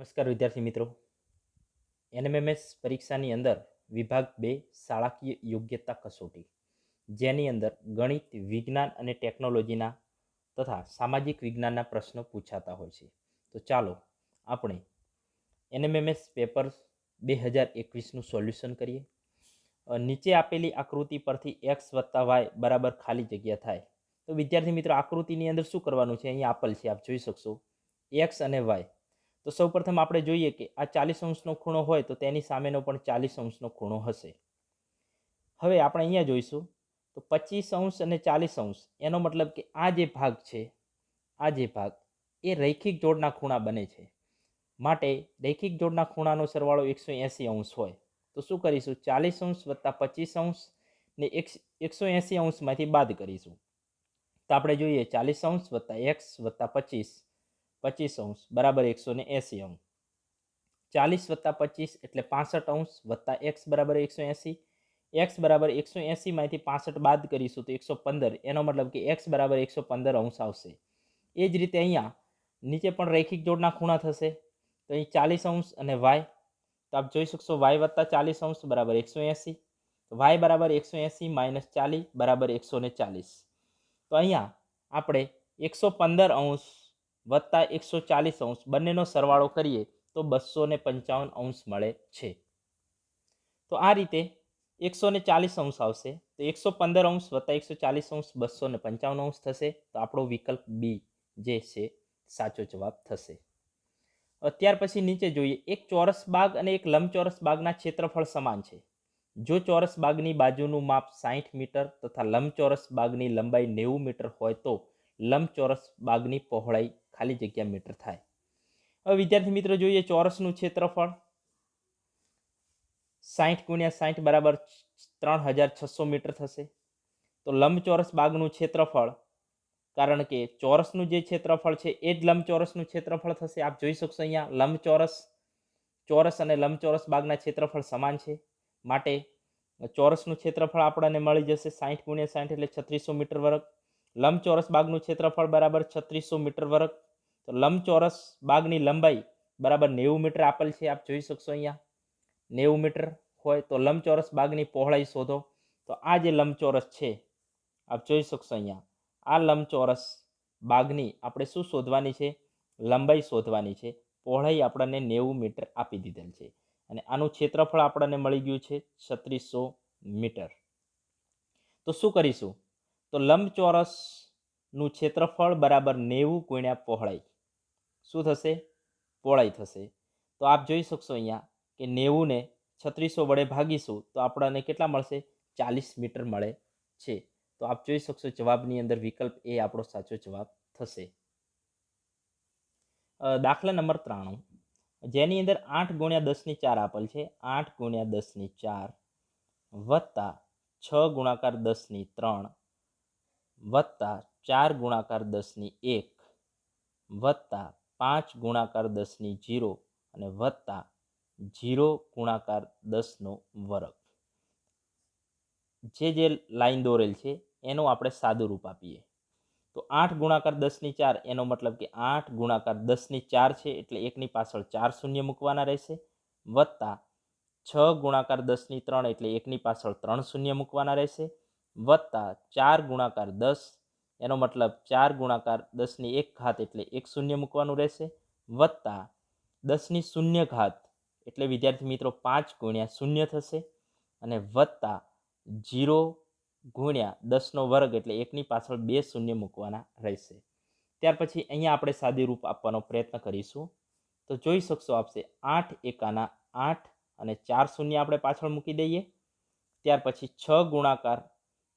નમસ્કાર વિદ્યાર્થી મિત્રો. એનએમએમએસ પરીક્ષાની અંદર વિભાગ 2 શાળાકીય યોગ્યતા કસોટી, જેની અંદર ગણિત, વિજ્ઞાન અને ટેકનોલોજીના તથા સામાજિક વિજ્ઞાનના પ્રશ્નો પૂછાતા હોય છે. તો ચાલો આપણે એનએમએમએસ પેપર 2021નું સોલ્યુશન કરીએ. નીચે આપેલી આકૃતિ પરથી એક્સ વત્તા વાય બરાબર ખાલી જગ્યા થાય. તો વિદ્યાર્થી મિત્રો, આકૃતિની અંદર શું કરવાનું છે? અહીંયા આપેલ છે, આપ જોઈ શકશો, એક્સ અને વાય. તો સૌપ્રથમ આપણે જોઈએ કે આ 40 અંશનો ખૂણો હોય તો તેની સામેનો પણ 40 અંશનો ખૂણો હશે. હવે આપણે અહીંયા જોઈશું તો 25 અંશ અને 40 અંશ, એનો મતલબ કે આ જે ભાગ છે, આ જે ભાગ એ રૈખિક જોડના ખૂણા બને છે. માટે રૈખિક જોડના ખૂણાનો સરવાળો 180 અંશ હોય તો શું કરીશું? 40 અંશ વત્તા 25 અંશ ને 180 અંશમાંથી બાદ કરીશું. તો આપણે જોઈએ 40 અંશ વત્તા એક્સ વત્તા 25 અંશ બરાબર 180 અંશ. 40 વત્તા 25 એટલે 65 અંશ વત્તા એક્સ બરાબર 180. એક્સ બરાબર 180 માંથી 65 બાદ કરીશું તો 115. એનો મતલબ કે એક્સ બરાબર 115 અંશ આવશે. એ જ રીતે અહીંયા નીચે પણ રૈખિક જોડના ખૂણા થશે. તો અહીં 40 અંશ અને વાય, તો આપ જોઈ શકશો વાય વત્તા 40 અંશ બરાબર 180. વાય બરાબર 180 માઇનસ 40 બરાબર 140. તો અહીંયા આપણે 115 અંશ વત્તા 140 અંશ બંનેનો સરવાળો કરીએ તો 255 અંશ મળે છે. તો આ રીતે 140 અંશ આવશે. તો 115 અંશ વત્તા 140 અંશ 255 અંશ થશે. તો આપણો વિકલ્પ બી જે છે સાચો જવાબ થશે. ત્યાર પછી નીચે જોઈએ, એક ચોરસ બાગ અને એક લંબચોરસ બાગના ક્ષેત્રફળ સમાન છે. જો ચોરસ બાગની બાજુનું માપ 60 મીટર તથા લંબચોરસ બાગની લંબાઈ 90 મીટર હોય તો લંબચોરસ બાગની પહોળાઈ ખાલી જગ્યા મીટર થાય. હવે વિદ્યાર્થી મિત્રો જોઈએ, ચોરસનું ક્ષેત્રફળ 60 ગુણ્યા 60 બરાબર 3600 મીટર થશે. તો લંબચોરસ બાગનું ક્ષેત્રફળ, કારણ કે ચોરસનું જે ક્ષેત્રફળ છે એ જ લંબચોરસનું ક્ષેત્રફળ થશે. આપ જોઈ શકશો અહીંયા લંબચોરસ, ચોરસ અને લંબચોરસ બાગના ક્ષેત્રફળ સમાન છે. માટે ચોરસનું ક્ષેત્રફળ આપણને મળી જશે 60 ગુણ્યા 60 એટલે 3600 મીટર વર્ગ. લંબચોરસ બાગનું ક્ષેત્રફળ બરાબર 3600 મીટર વર્ગ. તો લંબચોરસ બાગની લંબાઈ બરાબર 90 મીટર આપેલ છે. આપ જોઈ શકશો અહીંયા 90 મીટર હોય તો લંબચોરસ બાગની પહોળાઈ શોધો. તો આ જે લંબચોરસ છે, આપ જોઈ શકશો અહીંયા, આ લંબચોરસ બાગની આપણે શું શોધવાની છે? લંબાઈ શોધવાની છે. પહોળાઈ આપણને 90 મીટર આપી દીધેલ છે અને આનું ક્ષેત્રફળ આપણને મળી ગયું છે 3600 મીટર. તો શું કરીશું? તો લંબચોરસનું ક્ષેત્રફળ બરાબર 90 ગુણ્યા પહોળાઈ શું થશે? પહોળાઈ થશે. તો આપ જોઈ શકશો અહીંયા કે 90 ને 3600 વડે ભાગીશું તો આપણને કેટલા મળશે? 40 મીટર મળે છે. તો આપ જોઈ શકશો જવાબની અંદર વિકલ્પ એ આપણો સાચો જવાબ થશે. દાખલા નંબર 93, જેની અંદર 8 ગુણ્યા 10 ની 4 આપેલ છે. 8 ગુણ્યા 10 ની 4 વત્તા 6 ગુણાકાર 10 ની 3 વત્તા 4 ગુણાકાર 10 ની 1 વત્તા 5 ગુણાકાર 10 ની 0 અને વત્તા 0 ગુણાકાર 10 નો વર્ગ. જે લાઈન દોરેલ છે એનું આપણે સાદું રૂપ આપીએ તો 8 ગુણાકાર 10 ની 4 એનો મતલબ કે 8 ગુણાકાર 10 ની 4 છે એટલે એકની પાછળ 4 શૂન્ય મૂકવાના રહેશે, વત્તા 6 ગુણાકાર 10 ની 3 એટલે એકની પાછળ 3 શૂન્ય મૂકવાના રહેશે, વત્તા 4 ગુણાકાર 10 એનો મતલબ 4 ગુણાકાર 10 ની 1 ઘાત એટલે 1 શૂન્ય મૂકવાનું રહેશે, વત્તા 10 ની શૂન્ય ઘાત એટલે વિદ્યાર્થી મિત્રો 5 ગુણ્યા શૂન્ય થશે અને વત્તા 0 ગુણ્યા 10 નો વર્ગ એટલે એકની પાછળ 2 શૂન્ય મૂકવાના રહેશે. ત્યાર પછી અહીંયા આપણે સાદી રૂપ આપવાનો પ્રયત્ન કરીશું. તો જોઈ શકશો આપશે 8 એકાના 8 અને 4 શૂન્ય આપણે પાછળ મૂકી દઈએ. ત્યાર પછી 6 ગુણાકાર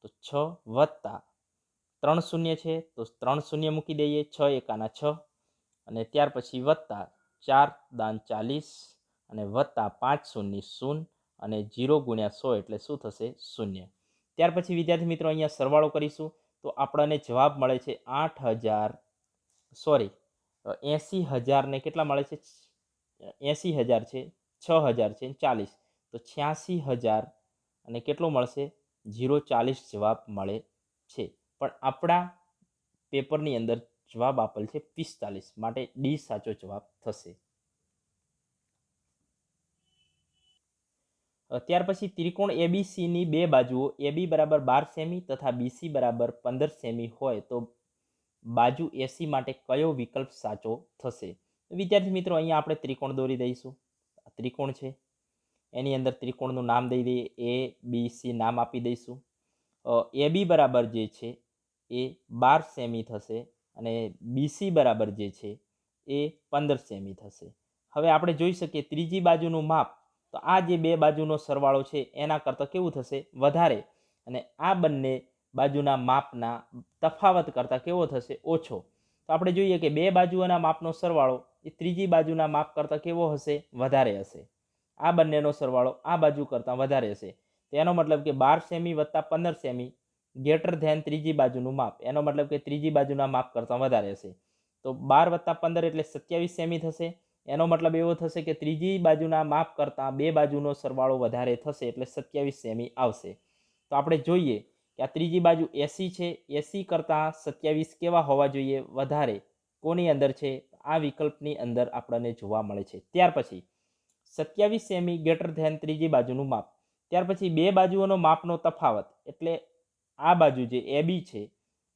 તો 6 વત્તા 3 શૂન્ય છે તો 3 શૂન્ય મૂકી દઈએ, 6 એકાના 6 અને ત્યાર પછી વત્તા 4 દાન 40 અને વત્તા 5 શૂન્ય 0 અને 0 ગુણ્યા 100 એટલે શું થશે? શૂન્ય. ત્યાર પછી વિદ્યાર્થી મિત્રો અહીંયા સરવાળો કરીશું તો આપણને જવાબ મળે છે 80,000 ને કેટલા મળે છે? 80,000 છે, 6,000 છે, 40 તો 86,000 અને કેટલો મળશે? 040 જવાબ મળે છે. પણ આપણા પેપરની અંદર જવાબ આપેલ છે 45, માટે ડી સાચો જવાબ થશે. ત્યાર પછી ત્રિકોણ એબીસીની બે બાજુઓ એબી બરાબર 12 સેમી તથા બીસી બરાબર 15 સેમી હોય તો બાજુ એસી માટે કયો વિકલ્પ સાચો થશે? વિદ્યાર્થી મિત્રો, અહીંયા આપણે ત્રિકોણ દોરી દઈશું. ત્રિકોણ છે, એની અંદર ત્રિકોણનું નામ દઈ દઈએ, એ બી સી નામ આપી દઈશું. એ બી બરાબર જે છે એ 12 સેમી થશે અને બીસી બરાબર જે છે એ 15 સેમી થશે. હવે આપણે જોઈ શકીએ ત્રીજી બાજુનું માપ, તો આ જે બે બાજુનો સરવાળો છે એના કરતાં કેવું થશે? વધારે. અને આ બંને બાજુના માપના તફાવત કરતાં કેવો થશે? ઓછો. તો આપણે જોઈએ કે બે બાજુઓના માપનો સરવાળો એ ત્રીજી બાજુના માપ કરતાં કેવો હશે? વધારે હશે. આ બંનેનો સરવાળો આ બાજુ કરતાં વધારે હશે. તેનો મતલબ કે 12 સેમી વત્તા 15 સેમી ગ્રેટર ધેન ત્રીજી બાજુનું માપ. એનો મતલબ કે ત્રીજી બાજુના માપ કરતાં વધારે હશે. તો 12 વત્તા 15 એટલે 27 સેમી થશે. એનો મતલબ એવો થશે કે ત્રીજી બાજુના માપ કરતાં બે બાજુનો સરવાળો વધારે થશે એટલે 27 સેમી આવશે. તો આપણે જોઈએ કે આ ત્રીજી બાજુ એસી છે, એસી કરતાં 27 કેવા હોવા જોઈએ? વધારે. કોની અંદર છે? આ વિકલ્પની અંદર આપણને જોવા મળે છે. ત્યાર પછી 27 સેમી ગ્રેટર ધેન ત્રીજી બાજુનું માપ. ત્યાર પછી બે બાજુઓનો માપનો તફાવત એટલે આ બાજુ જે એબી છે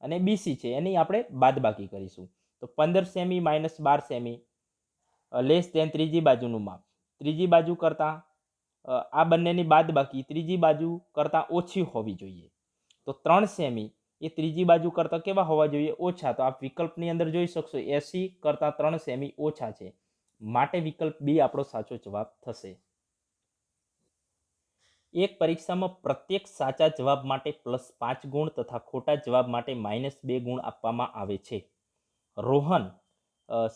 અને બીસી છે એની આપણે બાદબાકી કરીશું. તો 15 સેમી માઇનસ 12 સેમી લેસ ધેન ત્રીજી બાજુનું માપ. ત્રીજી બાજુ કરતાં આ બંનેની બાદબાકી ત્રીજી બાજુ કરતાં ઓછી હોવી જોઈએ. તો 3 સેમી એ ત્રીજી બાજુ કરતાં કેવા હોવા જોઈએ? ઓછા. તો આપ વિકલ્પની અંદર જોઈ શકશો 80 કરતાં 3 સેમી ઓછા છે, માટે વિકલ્પ બી આપણો સાચો જવાબ થશે. એક પરીક્ષામાં પ્રત્યેક સાચા જવાબ માટે +5 ગુણ તથા ખોટા જવાબ માટે -2 ગુણ આપવામાં આવે છે. રોહન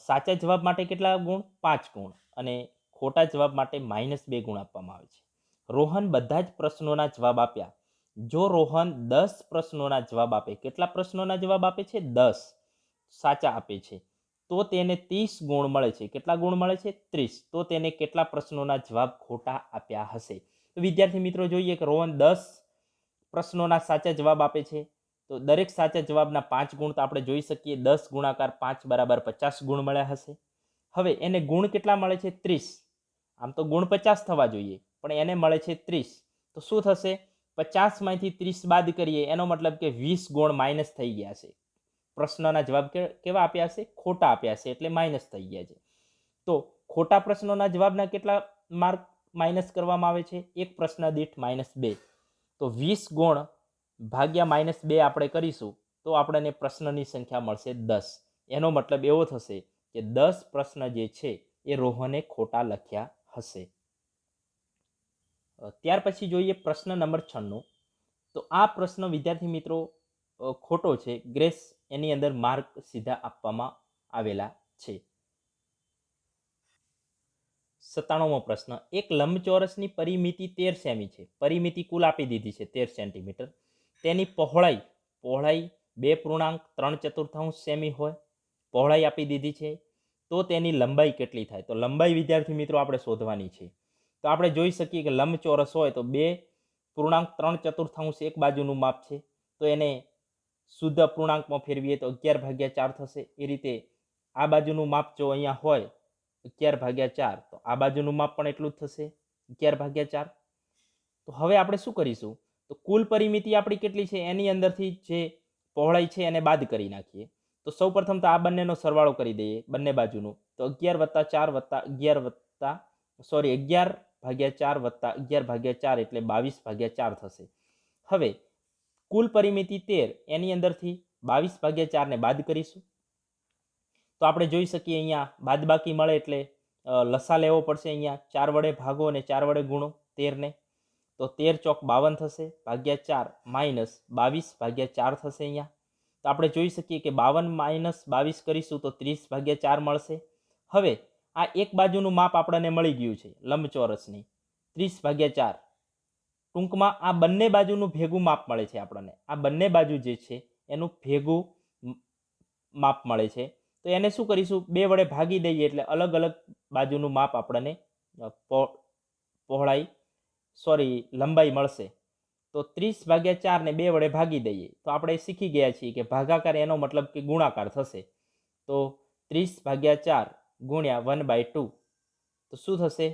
સાચા જવાબ માટે કેટલા ગુણ? 5 ગુણ અને ખોટા જવાબ માટે -2 ગુણ આપવામાં આવે છે. રોહન બધા જ પ્રશ્નોના જવાબ આપ્યા. જો રોહન 10 પ્રશ્નોના જવાબ આપે, કેટલા પ્રશ્નોના જવાબ આપે છે? 10 સાચા આપે છે, તો તેને 30 ગુણ મળે છે. કેટલા ગુણ મળે છે? 30. તો તેને કેટલા પ્રશ્નોના જવાબ ખોટા આપ્યા હશે? તો વિદ્યાર્થી મિત્રો જોઈએ કે રોહન 10 પ્રશ્નોના સાચા જવાબ આપે છે, તો દરેક સાચા જવાબના 5 ગુણ તો આપણે જોઈ શકીએ 10 ગુણાકાર 5 બરાબર 50 ગુણ મળ્યા હશે. હવે એને ગુણ કેટલા મળે છે? 30. આમ તો ગુણ 50 થવા જોઈએ, પણ એને મળે છે 30. તો શું થશે? 50માંથી 30 બાદ કરીએ, એનો મતલબ કે 20 ગુણ માઇનસ થઈ ગયા છે. પ્રશ્નના જવાબ કેવા આપ્યા હશે? ખોટા આપ્યા છે, એટલે માઇનસ થઈ ગયા છે. તો ખોટા પ્રશ્નોના જવાબના કેટલા માર્ક માઇનસ કરવામાં આવે છે? એક પ્રશ્ન દીઠ -2. તો 20 ગુણ ભાગ્યા -2 આપણે કરીશું તો આપણને પ્રશ્નની સંખ્યા મળશે 10. એનો મતલબ એવો થશે કે 10 પ્રશ્ન જે છે એ રોહને ખોટા લખ્યા હશે. ત્યાર પછી જોઈએ પ્રશ્ન નંબર 96. તો આ પ્રશ્ન વિદ્યાર્થી મિત્રો ખોટો છે. ગ્રેસ એની અંદર માર્ક સીધા આપવામાં આવેલા છે. 97મો પ્રશ્ન. એક લંબચોરસની પરિમિતિ 13 સેમી છે. પરિમિતિ કુલ આપી દીધી છે 13 સેન્ટીમીટર. તેની પહોળાઈ 2.3 સેમી હોય. પહોળાઈ આપી દીધી છે. તો તેની લંબાઈ કેટલી થાય? તો લંબાઈ વિદ્યાર્થી મિત્રો આપણે શોધવાની છે. તો આપણે જોઈ શકીએ કે લંબચોરસ હોય તો 2.3 એક બાજુનું માપ છે, તો એને શુદ્ધ અપૂર્ણાંકમાં ફેરવીએ તો 11/4 થશે. એ રીતે આ બાજુનું માપ જો અહીંયા હોય 11/4, તો આ બાજુનું માપ પણ એટલું જ થશે 11/4. તો હવે આપણે શું કરીશું? તો કુલ પરિમિતિ આપણી કેટલી છે એની અંદરથી જે પહોળાઈ છે એને બાદ કરી નાખીએ. તો સૌપ્રથમ તો આ બંનેનો સરવાળો કરી દઈએ બંને બાજુનું. તો 11/4 વત્તા 11/4 વત્તા 11/4 એટલે 22/4 થશે. હવે કુલ પરિમિતિ 13, એની અંદરથી 22/4 ને બાદ કરીશું. તો આપણે જોઈ શકીએ અહીંયા બાદબાકી મળે એટલે લસા લેવો પડશે. અહીંયા 4 વડે ભાગો અને 4 વડે ગુણો 13 ને. તો 13 ચોક 52 થશે, ભાગ્યા 4 માઇનસ 22/4 થશે અહીંયા. તો આપણે જોઈ શકીએ કે 52 - 22 કરીશું તો 30/4 મળશે. હવે આ એક બાજુનું માપ આપણને મળી ગયું છે લંબચોરસની 30/4. ટૂંકમાં આ બંને બાજુનું ભેગું માપ મળે છે આપણને. આ બંને બાજુ જે છે એનું ભેગું માપ મળે છે. તો એને શું કરીશું? 2 વડે ભાગી દઈએ એટલે અલગ અલગ બાજુનું માપ આપણને લંબાઈ મળશે. તો 30/4 ને 2 વડે ભાગી દઈએ તો આપણે શીખી ગયા છીએ કે ભાગાકાર એનો મતલબ કે ગુણાકાર થશે. તો 30/4 ગુણ્યા 1/2, તો શું થશે?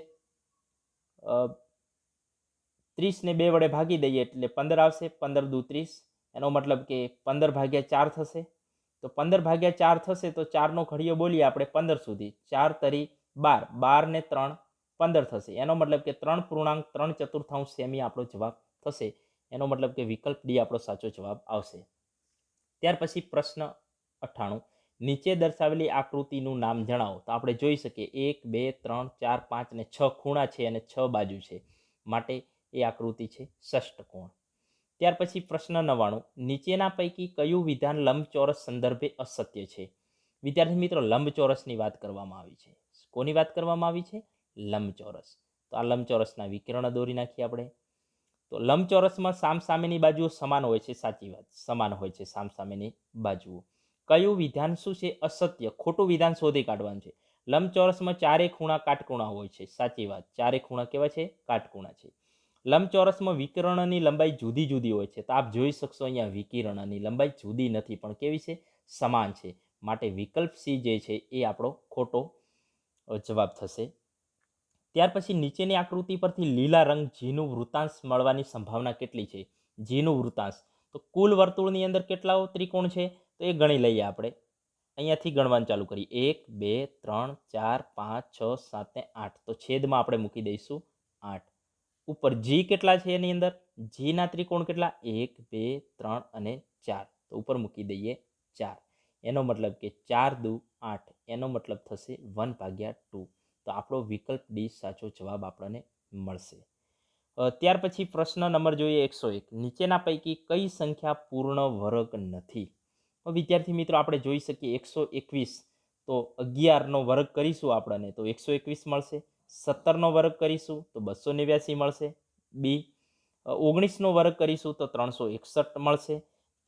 30 ને 2 વડે ભાગી દઈએ એટલે 15 આવશે. 15 દુ 30, એનો મતલબ કે 15 ભાગ્યા 4 થશે. તો 15 ભાગ્યા 4 થશે તો 4નો ઘડિયો બોલીએ આપણે 15 સુધી. 4 તરી 12, 12 ને 3 15 થશે. એનો મતલબ કે 3.3 સેમી આપણો જવાબ થશે. એનો મતલબ કે વિકલ્પ ડી આપણો સાચો જવાબ આવશે. ત્યાર પછી પ્રશ્ન 98, નીચે દર્શાવેલી આકૃતિનું નામ જણાવો. તો આપણે જોઈ શકીએ 1 2 3 4 5 અને 6 ખૂણા છે અને 6 બાજુ છે, માટે એ આકૃતિ છે ષષ્ઠકોણ. ત્યાર પછી પ્રશ્ન 99, નીચેના પૈકી કયું વિધાન લંબચોરસ સંદર્ભે અસત્ય છે? વિદ્યાર્થી મિત્રો, લંબચોરસની વાત કરવામાં આવી છે. કોની વાત કરવામાં આવી છે? લંબચોરસ. તો આ લંબચોરસના વિકર્ણ દોરી નાખીએ આપણે. તો લંબચોરસમાં સામસામેની બાજુઓ સમાન હોય છે. સાચી વાત, સમાન હોય છે સામસામેની બાજુઓ. કયું વિધાન શું છે? અસત્ય, ખોટું વિધાન શોધી કાઢવાનું છે. લંબચોરસમાં ચારે ખૂણા કાટખૂણા હોય છે. સાચી વાત, ચારે ખૂણા કેવા છે? કાટખૂણા છે. લંબચોરસમાં વિકર્ણની લંબાઈ જુદી જુદી હોય છે. તો આપ જોઈ શકશો અહીંયા વિકર્ણની લંબાઈ જુદી નથી, પણ કેવી છે? સમાન છે. માટે વિકલ્પ સી જે છે એ આપણો ખોટો જવાબ થશે. ત્યાર પછી નીચેની આકૃતિ પરથી લીલા રંગ જીનું વૃત્તાંશ મળવાની સંભાવના કેટલી છે? જીનું વૃત્તાંશ, તો કુલ વર્તુળની અંદર કેટલા ત્રિકોણ છે? તો એ ગણી લઈએ આપણે. અહીંયાથી ગણવાનું ચાલુ કરીએ. 1 2 3 4 5 6 7 ને 8. તો છેદમાં આપણે મૂકી દઈશું 8. ઉપર જી કેટલા છે એની અંદર? જીના ત્રિકોણ કેટલા? 1 2 3 અને 4. તો ઉપર મૂકી દઈએ 4. એનો મતલબ કે 4 દુ 8. એનો મતલબ થશે 1/2. તો આપણો વિકલ્પ ડી સાચો જવાબ આપણને મળશે. ત્યાર પછી પ્રશ્ન નંબર જોઈએ 101, નીચેના પૈકી કઈ સંખ્યા પૂર્ણ વર્ગ નથી? વિદ્યાર્થી મિત્રો, આપણે જોઈ શકીએ 121, તો 11નો વર્ગ કરીશું આપણને તો 121 મળશે. 17નો વર્ગ કરીશું તો 289 મળશે. બી 19નો વર્ગ કરીશું તો 361 મળશે.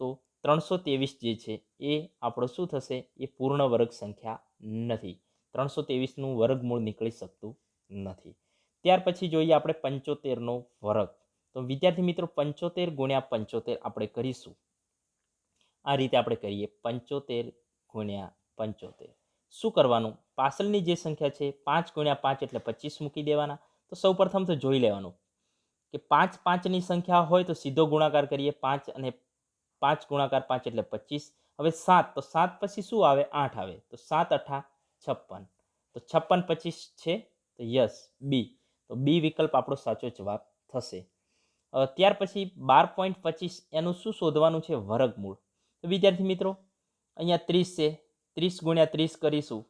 તો 323 જે છે એ આપણો શું થશે? એ પૂર્ણ વર્ગ સંખ્યા નથી. 323નું વર્ગમૂળ નીકળી શકતું નથી. ત્યાર પછી જોઈએ આપણે 75નો વર્ગ. તો વિદ્યાર્થી મિત્રો, 75 ગુણ્યા 75 આપણે કરીશું. આ રીતે આપણે કરીએ 75 ગુણ્યા 75. શું કરવાનું? પાછળની જે સંખ્યા છે 5 ગુણ્યા 5 એટલે 25 મૂકી દેવાના. તો સૌ પ્રથમ તો જોઈ લેવાનું કે 5 5ની સંખ્યા હોય તો સીધો ગુણાકાર કરીએ. 5 અને 5 ગુણાકાર 5 એટલે 25. હવે 7, તો 7 પછી શું આવે? 8 આવે. તો 7 8 56. તો 56 25 છે, તો યસ બી. તો બી વિકલ્પ આપણો સાચો જવાબ થશે. ત્યાર પછી 12.25 એનું શું શોધવાનું છે? વર્ગમૂળ. તો વિદ્યાર્થી મિત્રો, અહીંયા 30 છે, 30 ગુણ્યા 30 કરીશું.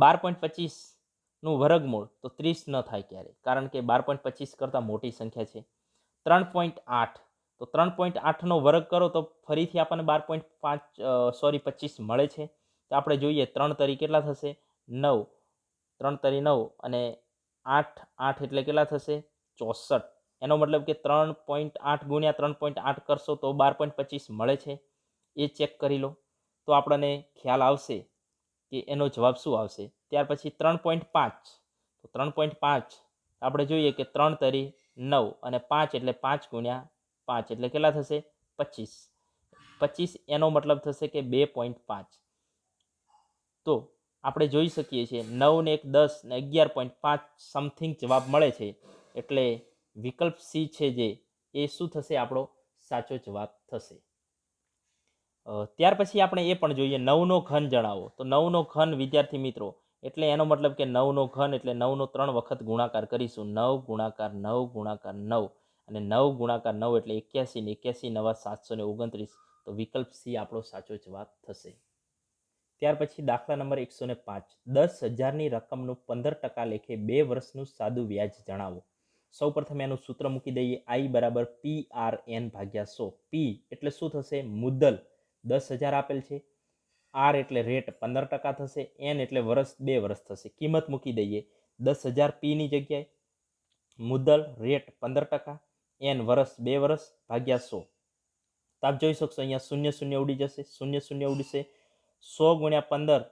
12.25નું વર્ગમૂળ તો 30 ન થાય ક્યારે, કારણ કે 12.25 કરતાં મોટી સંખ્યા છે. 3.8, તો 3.8નો વર્ગ કરો તો ફરીથી આપણને 25 મળે છે. તો આપણે જોઈએ 3 તરી કેટલા થશે? 9. 3 તરી 9 અને 8 8 એટલે કેટલા થશે? 64. એનો મતલબ કે 3.8 ગુણ્યા 3.8 કરશો તો 12.25 મળે છે. એ ચેક કરી લો તો આપણને ખ્યાલ આવશે કે એનો જવાબ શું આવશે. ત્યાર પછી 3.5, તો 3.5 આપણે જોઈએ કે 3 તરી 9 અને 5 એટલે 5 ગુણ્યા 5 એટલે કેટલા થશે? 25. 25 એનો મતલબ થશે કે 2.5. તો આપણે જોઈ શકીએ છીએ 9 ને 1 10 ને 11.5 સમથિંગ જવાબ મળે છે. એટલે વિકલ્પ સી છે જે એ શું થશે? આપણો સાચો જવાબ થશે. ત્યાર પછી આપણે એ પણ જોઈએ 9નો ઘન જણાવો. તો 9નો ઘન વિદ્યાર્થી મિત્રો એટલે એનો મતલબ કે 9નો ઘન એટલે 9નો 3 વખત ગુણાકાર કરીશું. 9 ગુણાકાર 9 ગુણાકાર 9 અને 9 ગુણાકાર 9 એટલે 81 ને 81 નવા 729. તો વિકલ્પ સી આપણો સાચો જવાબ થશે. ત્યાર પછી દાખલા નંબર 105, 10,000ની રકમનું 15% લેખે 2 વર્ષનું સાદું વ્યાજ જણાવો. સૌ પ્રથમ એનું સૂત્ર મૂકી દઈએ. I બરાબર PRN/100. પી એટલે શું થશે? મુદ્દલ 10,000 આપેલ છે. આર એટલે રેટ 15% થશે. એન એટલે વર્ષ 2 વર્ષ થશે. કિંમત મૂકી દઈએ 10,000 પીની જગ્યાએ. મુદ્દલ રેટ 15%, એન વર્ષ 2 વર્ષ ભાગ્યા 100. તો આપ જોઈ શકશો અહીંયા 0 0 ઉડી જશે, 0 0 ઉડશે. 100 ગુણ્યા 15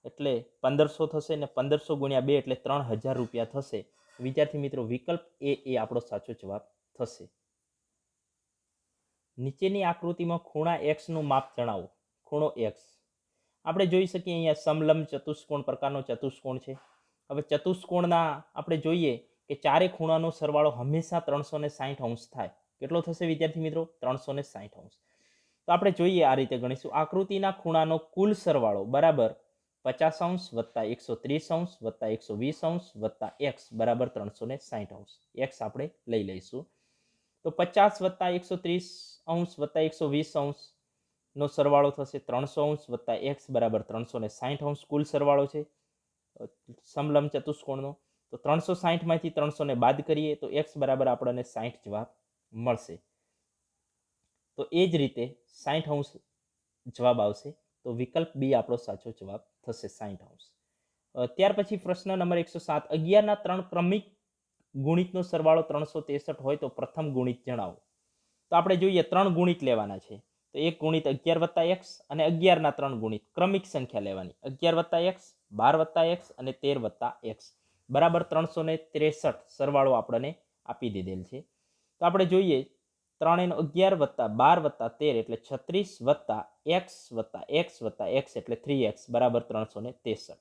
એટલે 1500 થશે ને 1500 ગુણ્યા 2 એટલે 3000 રૂપિયા થશે. વિદ્યાર્થી મિત્રો, વિકલ્પ એ આપણો સાચો જવાબ થશે. નીચેની આકૃતિમાં ખૂણા x નું માપ જણાવો. ખૂણો x આપણે જોઈ શકીએ અહીંયા સમલંબ ચતુષ્કોણ પ્રકારનો ચતુષ્કોણ છે. હવે ચતુષ્કોણના આપણે જોઈએ કે ચારે ખૂણાનો સરવાળો હંમેશા 360 થાય. કેટલો થશે વિદ્યાર્થી મિત્રો? 360. તો આપણે જોઈએ આ રીતે ગણીશું. આકૃતિના ખૂણાનો કુલ સરવાળો બરાબર 50° વત્તા 130° વત્તા 120° વત્તા x બરાબર 360°. x આપણે લઈ લઈશું. તો 50 વત્તા 130° વત્તા 120° નો સરવાળો થશે 300° વત્તા x બરાબર 360° કુલ સરવાળો છે સમલંબ ચતુષ્કોણનો. તો 360 માંથી 300 ને બાદ કરીએ તો x બરાબર આપણને 60 જવાબ મળશે. તો એ જ રીતે 60° જવાબ આવશે. તો વિકલ્પ બી આપણો સાચો જવાબ થશે 60°. ત્યાર પછી પ્રશ્ન નંબર 107. 11 ના 3 ક્રમિક ગુણિતનો સરવાળો 363 હોય તો પ્રથમ ગુણિત જણાવો. તો આપણે જોઈએ 3 ગુણિત લેવાના છે. તો એક ગુણિત 11 વત્તા x અને 11 ના 3 ગુણિત ક્રમિક સંખ્યા લેવાની. 11 વત્તા x, 12 વત્તા x અને 13 વત્તા x બરાબર 363 સરવાળો આપણને આપી દીધેલ છે. તો આપણે જોઈએ 3 × 11 વત્તા 12 વત્તા 13 એટલે 36 વત્તા x વત્તા x એટલે 3x બરાબર 363.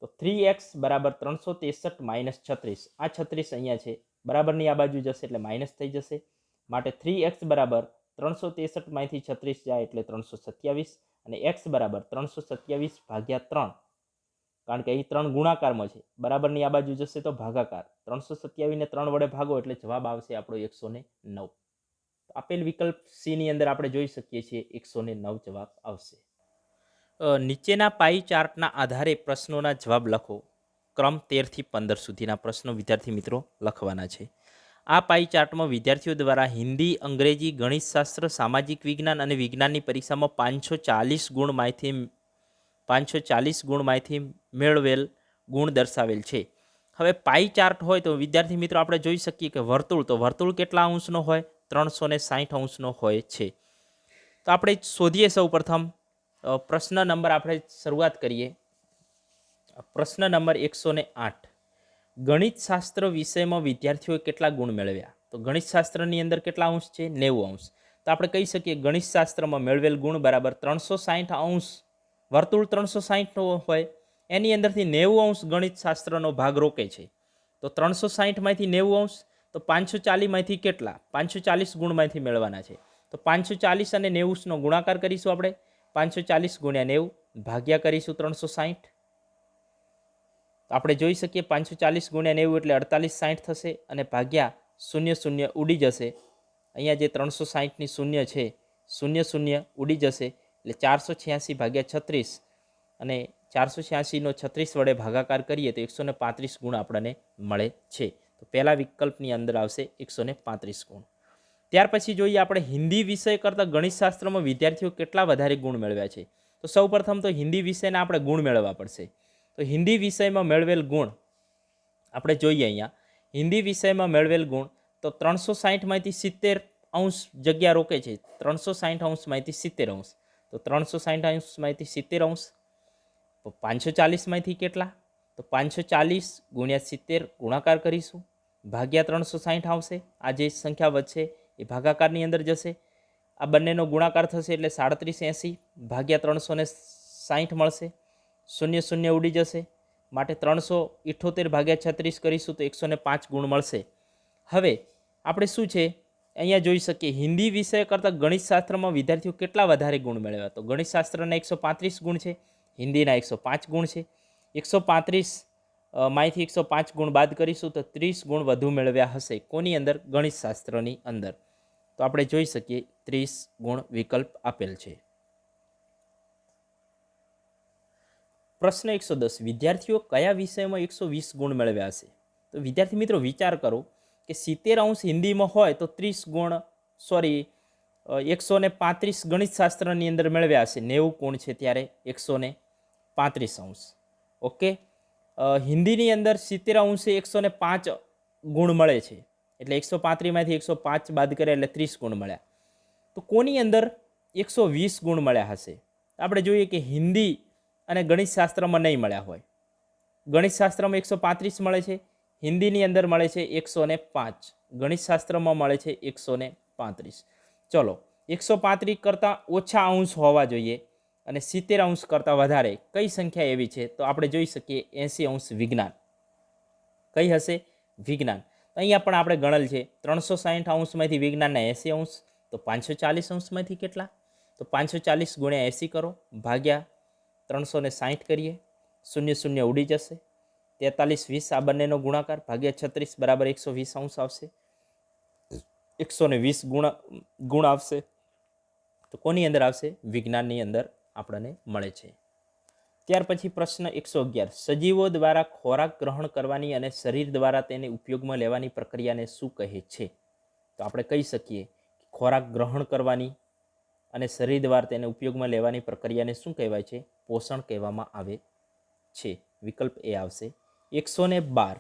તો 3x બરાબર 363 માઇનસ 36. આ 36 અહીંયા છે બરાબરની આ બાજુ જશે એટલે માઇનસ થઈ જશે. માટે 3x બરાબર 363 માંથી 36 જાય એટલે 327 અને x બરાબર 327 ભાગ્યા 3, કારણ કે અહીં 3 ગુણાકારમાં છે બરાબરની આ બાજુ જશે તો ભાગાકાર. 327 ને 3 વડે ભાગો એટલે જવાબ આવશે આપણો 109. આપેલ વિકલ્પ સી ની અંદર આપણે જોઈ શકીએ છીએ 109 જવાબ આવશે. નીચેના પાઈ ચાર્ટના આધારે પ્રશ્નોના જવાબ લખો. ક્રમ 13 થી 15 સુધીના પ્રશ્નો વિદ્યાર્થી મિત્રો લખવાના છે. આ પાઈ ચાર્ટમાં વિદ્યાર્થીઓ દ્વારા હિન્દી, અંગ્રેજી, ગણિતશાસ્ત્ર, સામાજિક વિજ્ઞાન અને વિજ્ઞાનની પરીક્ષામાં 540 ગુણમાંથી મેળવેલ ગુણ દર્શાવેલ છે. હવે પાઈ ચાર્ટ હોય તો વિદ્યાર્થી મિત્રો આપણે જોઈ શકીએ કે વર્તુળ કેટલા અંશનો હોય? 360° હોય છે. તો આપણે શોધીએ સૌ પ્રથમ પ્રશ્ન નંબર આપણે શરૂઆત કરીએ. પ્રશ્ન નંબર 108. ગણિતશાસ્ત્ર વિષયમાં વિદ્યાર્થીઓએ કેટલા ગુણ મેળવ્યા? તો ગણિતશાસ્ત્રની અંદર કેટલા અંશ છે? 90°. તો આપણે કહી શકીએ ગણિતશાસ્ત્રમાં મેળવેલ ગુણ બરાબર 360°. વર્તુળ 360 હોય એની અંદરથી 90° ગણિતશાસ્ત્રનો ભાગ રોકે છે. તો 360 માંથી 90°, તો 540 માંથી કેટલા? 540 ગુણમાંથી મેળવવાના છે. તો 540 અને 90નો ગુણાકાર કરીશું આપણે. 540 ગુણ્યા 90 ભાગ્યા કરીશું 360. આપણે જોઈ શકીએ 540 ગુણ્યા 90 એટલે 4860 થશે અને ભાગ્યા 0 ઉડી જશે. અહીંયા જે 360ની શૂન્ય છે 0 ઉડી જશે એટલે 486 ભાગ્યા 36 અને 486નો 36 વડે ભાગાકાર કરીએ તો 135 ગુણ આપણને મળે છે. તો પહેલા વિકલ્પની અંદર આવશે 135 ગુણ. ત્યાર પછી જોઈએ આપણે હિન્દી વિષય કરતાં ગણિતશાસ્ત્રમાં વિદ્યાર્થીઓ કેટલા વધારે ગુણ મેળવ્યા છે. તો સૌ પ્રથમ તો હિન્દી વિષયના આપણે ગુણ મેળવવા પડશે. તો હિન્દી વિષયમાં મેળવેલ ગુણ આપણે જોઈએ અહીંયા. હિન્દી વિષયમાં મેળવેલ ગુણ તો 360 માંથી 70° જગ્યા રોકે છે. 360° માંથી 70°. તો 360° માંથી 70°. તો 540 માંથી કેટલા? તો 540 ગુણ્યા 70 ગુણાકાર કરીશું ભાગ્યા 360 આવશે. આ જે સંખ્યા વધશે એ ભાગાકારની અંદર જશે. આ બંનેનો ગુણાકાર થશે એટલે 3780 ભાગ્યા 360 મળશે. 0 ઉડી જશે માટે 378 ભાગ્યા 36 કરીશું તો 105 ગુણ મળશે. હવે આપણે શું છે અહીંયા જોઈ શકીએ હિન્દી વિષય કરતાં ગણિતશાસ્ત્રમાં વિદ્યાર્થીઓ કેટલા વધારે ગુણ મેળવ્યા? તો ગણિતશાસ્ત્રના 135 ગુણ છે, હિન્દીના 105 ગુણ છે. 135 માંથી 105 ગુણ બાદ કરીશું તો 30 ગુણ વધુ મેળવ્યા હશે. કોની અંદર? ગણિતશાસ્ત્રની અંદર. તો આપણે જોઈ શકીએ 30 ગુણ વિકલ્પ આપેલ છે. પ્રશ્ન 110. વિદ્યાર્થીઓ કયા વિષયમાં 120 ગુણ મેળવ્યા હશે? તો વિદ્યાર્થી મિત્રો વિચાર કરો કે 70° હિન્દીમાં હોય તો 30 ગુણ 135 ગણિતશાસ્ત્રની અંદર મેળવ્યા હશે. 90 ગુણ છે ત્યારે 135°. ઓકે, હિન્દીની અંદર 70° 105 ગુણ મળે છે એટલે 135 માંથી 105 બાદ કરે એટલે 30 ગુણ મળ્યા. તો કોની અંદર 120 ગુણ મળ્યા હશે? આપણે જોઈએ કે હિન્દી અને ગણિતશાસ્ત્રમાં નહીં મળ્યા હોય. ગણિતશાસ્ત્રમાં 135 મળે છે, હિન્દીની અંદર મળે છે 105, ગણિતશાસ્ત્રમાં મળે છે 135. ચલો 135 કરતાં ઓછા અંશ હોવા જોઈએ અને 70° કરતાં વધારે કઈ સંખ્યા એવી છે? તો આપણે જોઈ શકીએ 80° વિજ્ઞાન. કઈ હશે? વિજ્ઞાન, તો અહીંયા પણ આપણે ગણેલ છે 360 અંશમાંથી વિજ્ઞાનના 80 અંશ, તો 540 અંશમાંથી કેટલા? તો 540 ગુણ્યા 80 કરો, ભાગ્યા 360 કરીએ, શૂન્ય શૂન્ય ઉડી જશે, 43 20 આ બંનેનો ગુણાકાર, ભાગ્યા 36 બરાબર 120 અંશ આવશે, 120 ગુણ આવશે. તો કોની અંદર આવશે? વિજ્ઞાનની અંદર આપણને મળે છે. ત્યાર પછી પ્રશ્ન 111, સજીવો દ્વારા ખોરાક ગ્રહણ કરવાની અને શરીર દ્વારા તેને ઉપયોગમાં લેવાની પ્રક્રિયાને શું કહે છે? તો આપણે કહી શકીએ કે ખોરાક ગ્રહણ કરવાની અને શરીર દ્વારા તેને ઉપયોગમાં લેવાની પ્રક્રિયાને શું કહેવાય છે? પોષણ કહેવામાં આવે છે. વિકલ્પ એ આવશે. 112,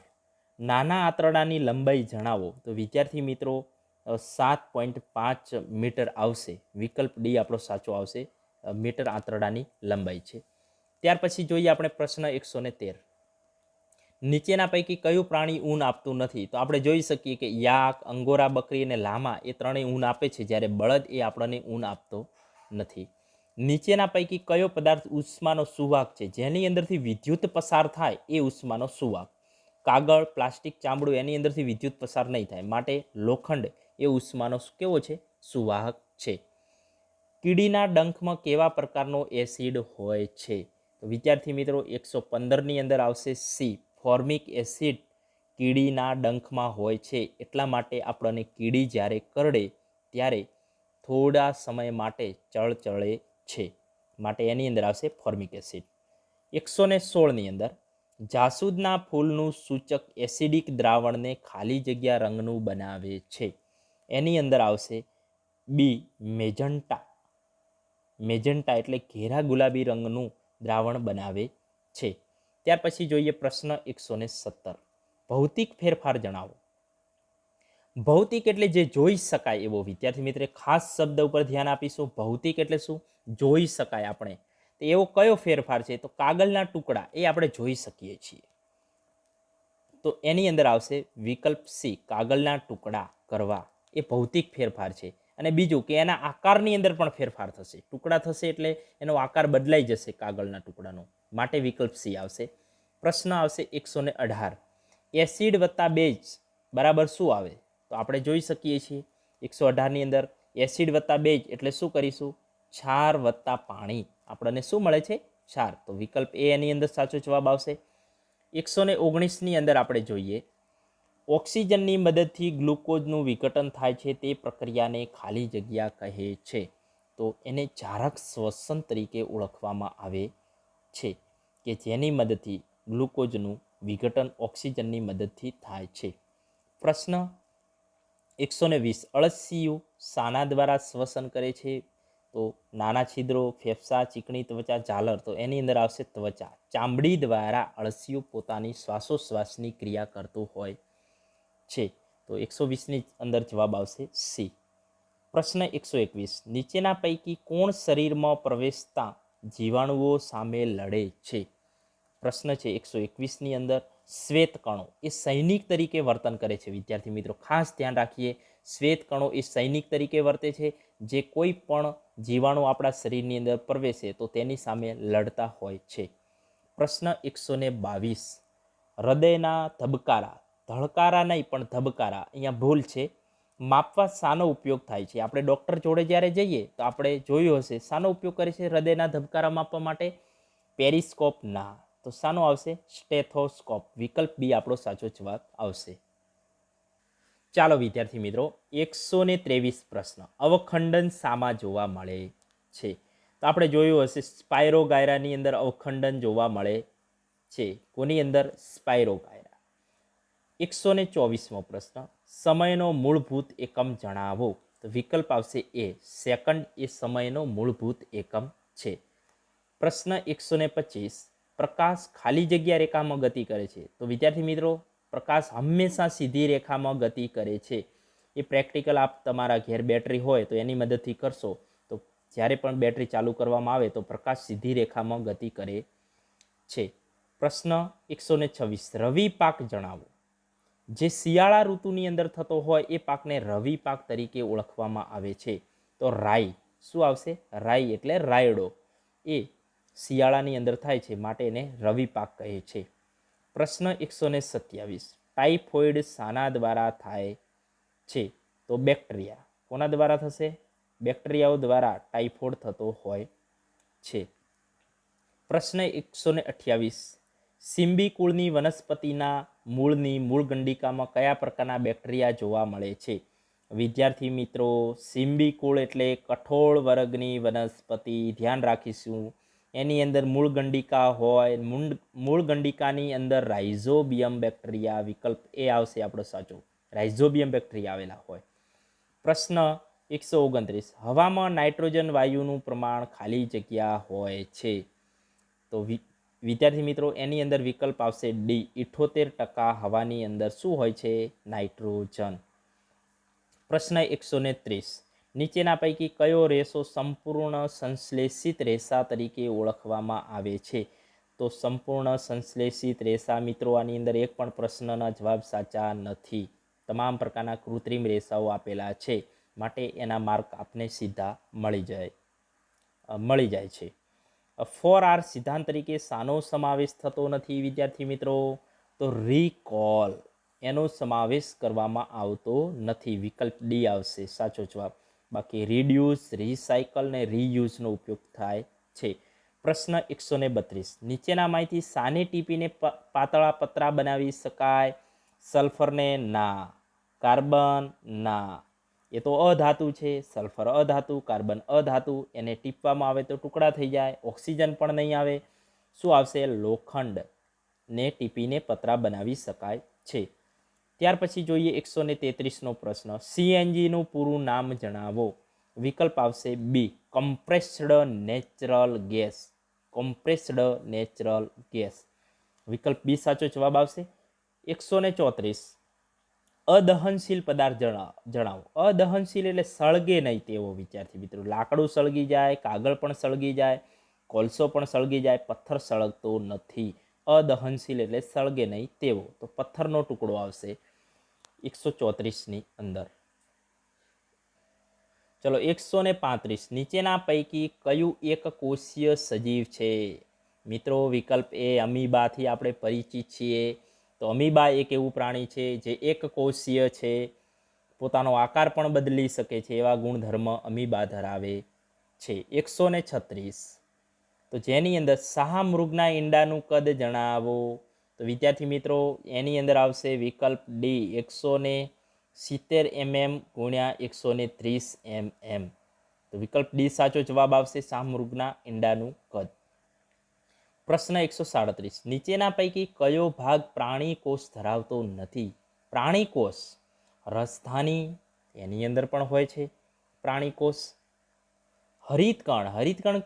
નાના આંતરડાની લંબાઈ જણાવો. તો વિદ્યાર્થી મિત્રો 7.5 મીટર આવશે. વિકલ્પ ડી આપણો સાચો આવશે. મીટર આંતરડાની લંબાઈ છે. ત્યાર પછી જોઈએ આપણે પ્રશ્ન 113, નીચેના પૈકી કયું પ્રાણી ઊન આપતું નથી? તો આપણે જોઈ શકીએ કે યાક, અંગોરા બકરી અને લામા એ ત્રણેય ઊન આપે છે, જ્યારે બળદ એ આપણને ઊન આપતો નથી. નીચેના પૈકી કયો પદાર્થ ઉષ્માનો સુવાહક છે? જેની અંદરથી વિદ્યુત પસાર થાય એ ઉષ્માનો સુવાહક. કાગળ, પ્લાસ્ટિક, ચામડું એની અંદરથી વિદ્યુત પસાર નહીં થાય, માટે લોખંડ એ ઉષ્માનો કેવો છે? સુવાહક છે. કીડીના ડંખમાં કેવા પ્રકારનો એસિડ હોય છે? તો વિદ્યાર્થી મિત્રો 115ની અંદર આવશે સી, ફોર્મિક એસિડ કીડીના ડંખમાં હોય છે. એટલા માટે આપણને કીડી જ્યારે કરડે ત્યારે થોડા સમય માટે ચળચળે છે, માટે એની અંદર આવશે ફોર્મિક એસિડ. 116ની અંદર જાસૂદના ફૂલનું સૂચક એસિડિક દ્રાવણને ખાલી જગ્યા રંગનું બનાવે છે. એની અંદર આવશે બી, મેજન્ટા. મેજન્ટા એટલે ઘેરા ગુલાબી રંગનું દ્રાવણ બનાવે છે. ત્યાર પછી જોઈએ પ્રશ્ન 117, ભૌતિક ફેરફાર જણાવો. ભૌતિક એટલે જે જોઈ શકાય એવો. વિદ્યાર્થી મિત્ર ખાસ શબ્દ ઉપર ધ્યાન આપીશું. ભૌતિક એટલે શું? જોઈ શકાય આપણે. તો એવો કયો ફેરફાર છે? તો કાગળના ટુકડા એ આપણે જોઈ શકીએ છીએ. તો એની અંદર આવશે વિકલ્પ સી, કાગળના ટુકડા કરવા એ ભૌતિક ફેરફાર છે. અને બીજું કે એના આકારની અંદર પણ ફેરફાર થશે. ટુકડા થશે એટલે એનો આકાર બદલાઈ જશે કાગળના ટુકડાનો, માટે વિકલ્પ સી આવશે. પ્રશ્ન આવશે 118, એસિડ વત્તા બેઝ બરાબર શું આવે? તો આપણે જોઈ શકીએ છીએ 118ની અંદર એસિડ વત્તા બેઝ એટલે શું કરીશું? ક્ષાર વત્તા પાણી. આપણને શું મળે છે? ક્ષાર. તો વિકલ્પ એ એની અંદર સાચો જવાબ આવશે. 119ની અંદર આપણે જોઈએ, ઓક્સિજનની મદદથી ગ્લુકોઝનું વિઘટન થાય છે, તે પ્રક્રિયાને ખાલી જગ્યા કહે છે. તો એને જારક શ્વસન તરીકે ઓળખવામાં આવે છે, કે જેની મદદથી ગ્લુકોઝનું વિઘટન ઓક્સિજનની મદદથી થાય છે. પ્રશ્ન 120, અળસિયું શાના દ્વારા શ્વસન કરે છે? તો નાના છિદ્રો, ફેફસા, ચીકણી ત્વચા, ઝાલર. તો એની અંદર આવશે ત્વચા. ચામડી દ્વારા અળસિયું પોતાની શ્વાસોશ્વાસની ક્રિયા કરતું હોય છે. તો 120ની અંદર જવાબ આવશે સી. પ્રશ્ન 121, નીચેના પૈકી કોણ શરીરમાં પ્રવેશતા જીવાણુઓ સામે લડે છે? પ્રશ્ન છે 121ની અંદર, શ્વેત કણો એ સૈનિક તરીકે વર્તન કરે છે. વિદ્યાર્થી મિત્રો ખાસ ધ્યાન રાખીએ, શ્વેત કણો એ સૈનિક તરીકે વર્તે છે, જે કોઈ પણ જીવાણુ આપણા શરીરની અંદર પ્રવેશે તો તેની સામે લડતા હોય છે. પ્રશ્ન 122, હૃદયના ધબકારા, ધડકારા નહીં પણ ધબકારા, અહીંયા ભૂલ છે, માપવા શાનો ઉપયોગ થાય છે? આપણે ડૉક્ટર જોડે જ્યારે જઈએ તો આપણે જોયું હશે શાનો ઉપયોગ કરે છે હૃદયના ધબકારા માપવા માટે? પેરિસ્કોપ ના. તો શાનો આવશે? સ્ટેથોસ્કોપ. વિકલ્પ બી આપણો સાચો જવાબ આવશે. ચાલો વિદ્યાર્થી મિત્રો 123 પ્રશ્ન, અવખંડન શામાં જોવા મળે છે? તો આપણે જોયું હશે સ્પાયરોગાયરાની અંદર અવખંડન જોવા મળે છે. કોની અંદર? સ્પાયરોગાયરા. 124મો પ્રશ્ન, સમયનો મૂળભૂત એકમ જણાવો. તો વિકલ્પ આવશે એ, સેકન્ડ એ સમયનો મૂળભૂત એકમ છે. પ્રશ્ન 125, પ્રકાશ ખાલી જગ્યા રેખામાં ગતિ કરે છે? તો વિદ્યાર્થી મિત્રો પ્રકાશ હંમેશા સીધી રેખામાં ગતિ કરે છે. એ પ્રેક્ટિકલ આપ તમારા ઘેર બેટરી હોય તો એની મદદથી કરશો, તો જ્યારે પણ બેટરી ચાલુ કરવામાં આવે તો પ્રકાશ સીધી રેખામાં ગતિ કરે છે. પ્રશ્ન 126, રવિ પાક જણાવો. જે શિયાળા ઋતુની અંદર થતો હોય એ પાકને રવિ પાક તરીકે ઓળખવામાં આવે છે. તો રાઈ. શું આવશે? રાઈ એટલે રાયડો. એ શિયાળાની અંદર થાય છે, માટે એને રવિ પાક કહે છે. પ્રશ્ન 127, ટાઇફોઇડ શાના દ્વારા થાય છે? તો બેક્ટેરિયા. કોના દ્વારા થશે? બેક્ટેરિયાઓ દ્વારા ટાઇફોઇડ થતો હોય છે. પ્રશ્ન 128. સિમ્બી કુળની વનસ્પતિના મૂળની મૂળગંડિકામાં કયા પ્રકારના બેક્ટેરિયા જોવા મળે છે? વિદ્યાર્થી મિત્રો, સિમ્બી કુળ એટલે કઠોળ વર્ગની વનસ્પતિ. ધ્યાન રાખીશું, એની અંદર મૂળગંડિકા હોય. મૂળગંડિકાની અંદર રાઇઝોબિયમ બેક્ટેરિયા, વિકલ્પ એ આવશે આપણો સાચો. રાઇઝોબિયમ બેક્ટેરિયા આવેલા હોય. પ્રશ્ન 129. હવામાં નાઇટ્રોજન વાયુનું પ્રમાણ ખાલી જગ્યા હોય છે? તો વિદ્યાર્થી મિત્રો, એની અંદર વિકલ્પ આવશે ડી. 78% હવાની અંદર શું હોય છે? નાઇટ્રોજન. પ્રશ્ન 130. નીચેના પૈકી કયો રેસો સંપૂર્ણ સંશ્લેષિત રેસા તરીકે ઓળખવામાં આવે છે? તો સંપૂર્ણ સંશ્લેષિત રેસા મિત્રો, આની અંદર એક પણ પ્રશ્નના જવાબ સાચા નથી. તમામ પ્રકારના કૃત્રિમ રેસાઓ આપેલા છે, માટે એના માર્ક આપને સીધા મળી જાય છે. 4R સિદ્ધાંત તરીકે શાનો સમાવેશ થતો નથી વિદ્યાર્થી મિત્રો? તો રિકોલ, એનો સમાવેશ કરવામાં આવતો નથી. વિકલ્પ ડી આવશે સાચો જવાબ. બાકી રિડ્યુસ, રિસાયકલ ને રીયુઝનો ઉપયોગ થાય છે. પ્રશ્ન 132. નીચેના માહિતી શાને ટીપીને પાતળા પતરા બનાવી શકાય? સલ્ફરને ના, કાર્બન ના. એ તો અધાતુ છે. સલ્ફર અધાતુ, કાર્બન અધાતુ. એને ટીપવામાં આવે તો ટુકડા થઈ જાય. ઓક્સિજન પણ નહીં આવે. શું આવશે? લોખંડ ને ટીપીને પતરા બનાવી શકાય છે. ત્યાર પછી જોઈએ 133નો પ્રશ્ન. સીએનજીનું પૂરું નામ જણાવો. વિકલ્પ આવશે B. Compressed natural gas. Compressed natural gas. વિકલ્પ બી સાચો જવાબ આવશે. 134. અદહનશીલ પદાર્થ જણાવો. અદહનશીલ એટલે સળગે નહીં તેવો વિદ્યાર્થી મિત્રો. લાકડું સળગી જાય, કાગળ પણ સળગી જાય, કોલસો પણ સળગી જાય, પથ્થર સળગતો નથી. અદહનશીલ એટલે સળગે નહીં તેવો. તો પથ્થરનો ટુકડો આવશે 134ની અંદર. ચલો 135. નીચેના પૈકી કયું એક કોષીય સજીવ છે? મિત્રો, વિકલ્પ એ અમીબાથી આપણે પરિચિત છીએ. તો અમીબા એક એવું પ્રાણી છે જે એક કોષીય છે, પોતાનો આકાર પણ બદલી શકે છે, એવા ગુણધર્મ અમીબા ધરાવે છે. 136. તો જેની અંદર શાહમૃગના ઈંડાનું કદ જણાવો. તો વિદ્યાર્થી મિત્રો, એની અંદર આવશે વિકલ્પ ડી. 170 mm ગુણ્યા 130 mm. તો વિકલ્પ ડી સાચો જવાબ આવશે, શાહમૃગના ઈંડાનું કદ. પ્રશ્ન 137. નીચેના પૈકી કયો ભાગ પ્રાણી કોષ ધરાવતો નથી? પ્રાણી કોષ રાજધાની, એની અંદર પણ હોય છે પ્રાણી કોષ. હરિતકણ, હરિતકણ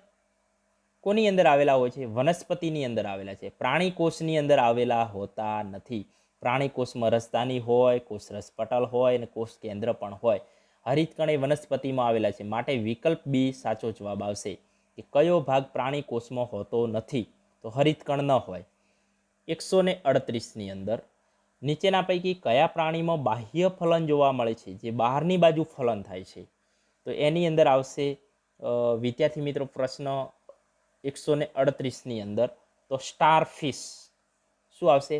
કોની અંદર આવેલા હોય છે? વનસ્પતિની અંદર આવેલા છે. પ્રાણી કોષની અંદર આવેલા હોતા નથી. પ્રાણી કોષમાં રસધાની હોય, કોષરસ પટલ હોય અને કોષ કેન્દ્ર પણ હોય. હરિતકણ એ વનસ્પતિમાં આવેલા છે, માટે વિકલ્પ બી સાચો જવાબ આવશે. કે કયો ભાગ પ્રાણી કોષમાં હોતો નથી? તો હરિતકણ ન હોય. 138ની અંદર નીચેના પૈકી કયા પ્રાણીમાં બાહ્ય ફલન જોવા મળે છે, જે બહારની બાજુ ફલન થાય છે? તો એની અંદર આવશે વિદ્યાર્થી મિત્રો પ્રશ્ન 138ની અંદર તો સ્ટારફિશ. શું આવશે?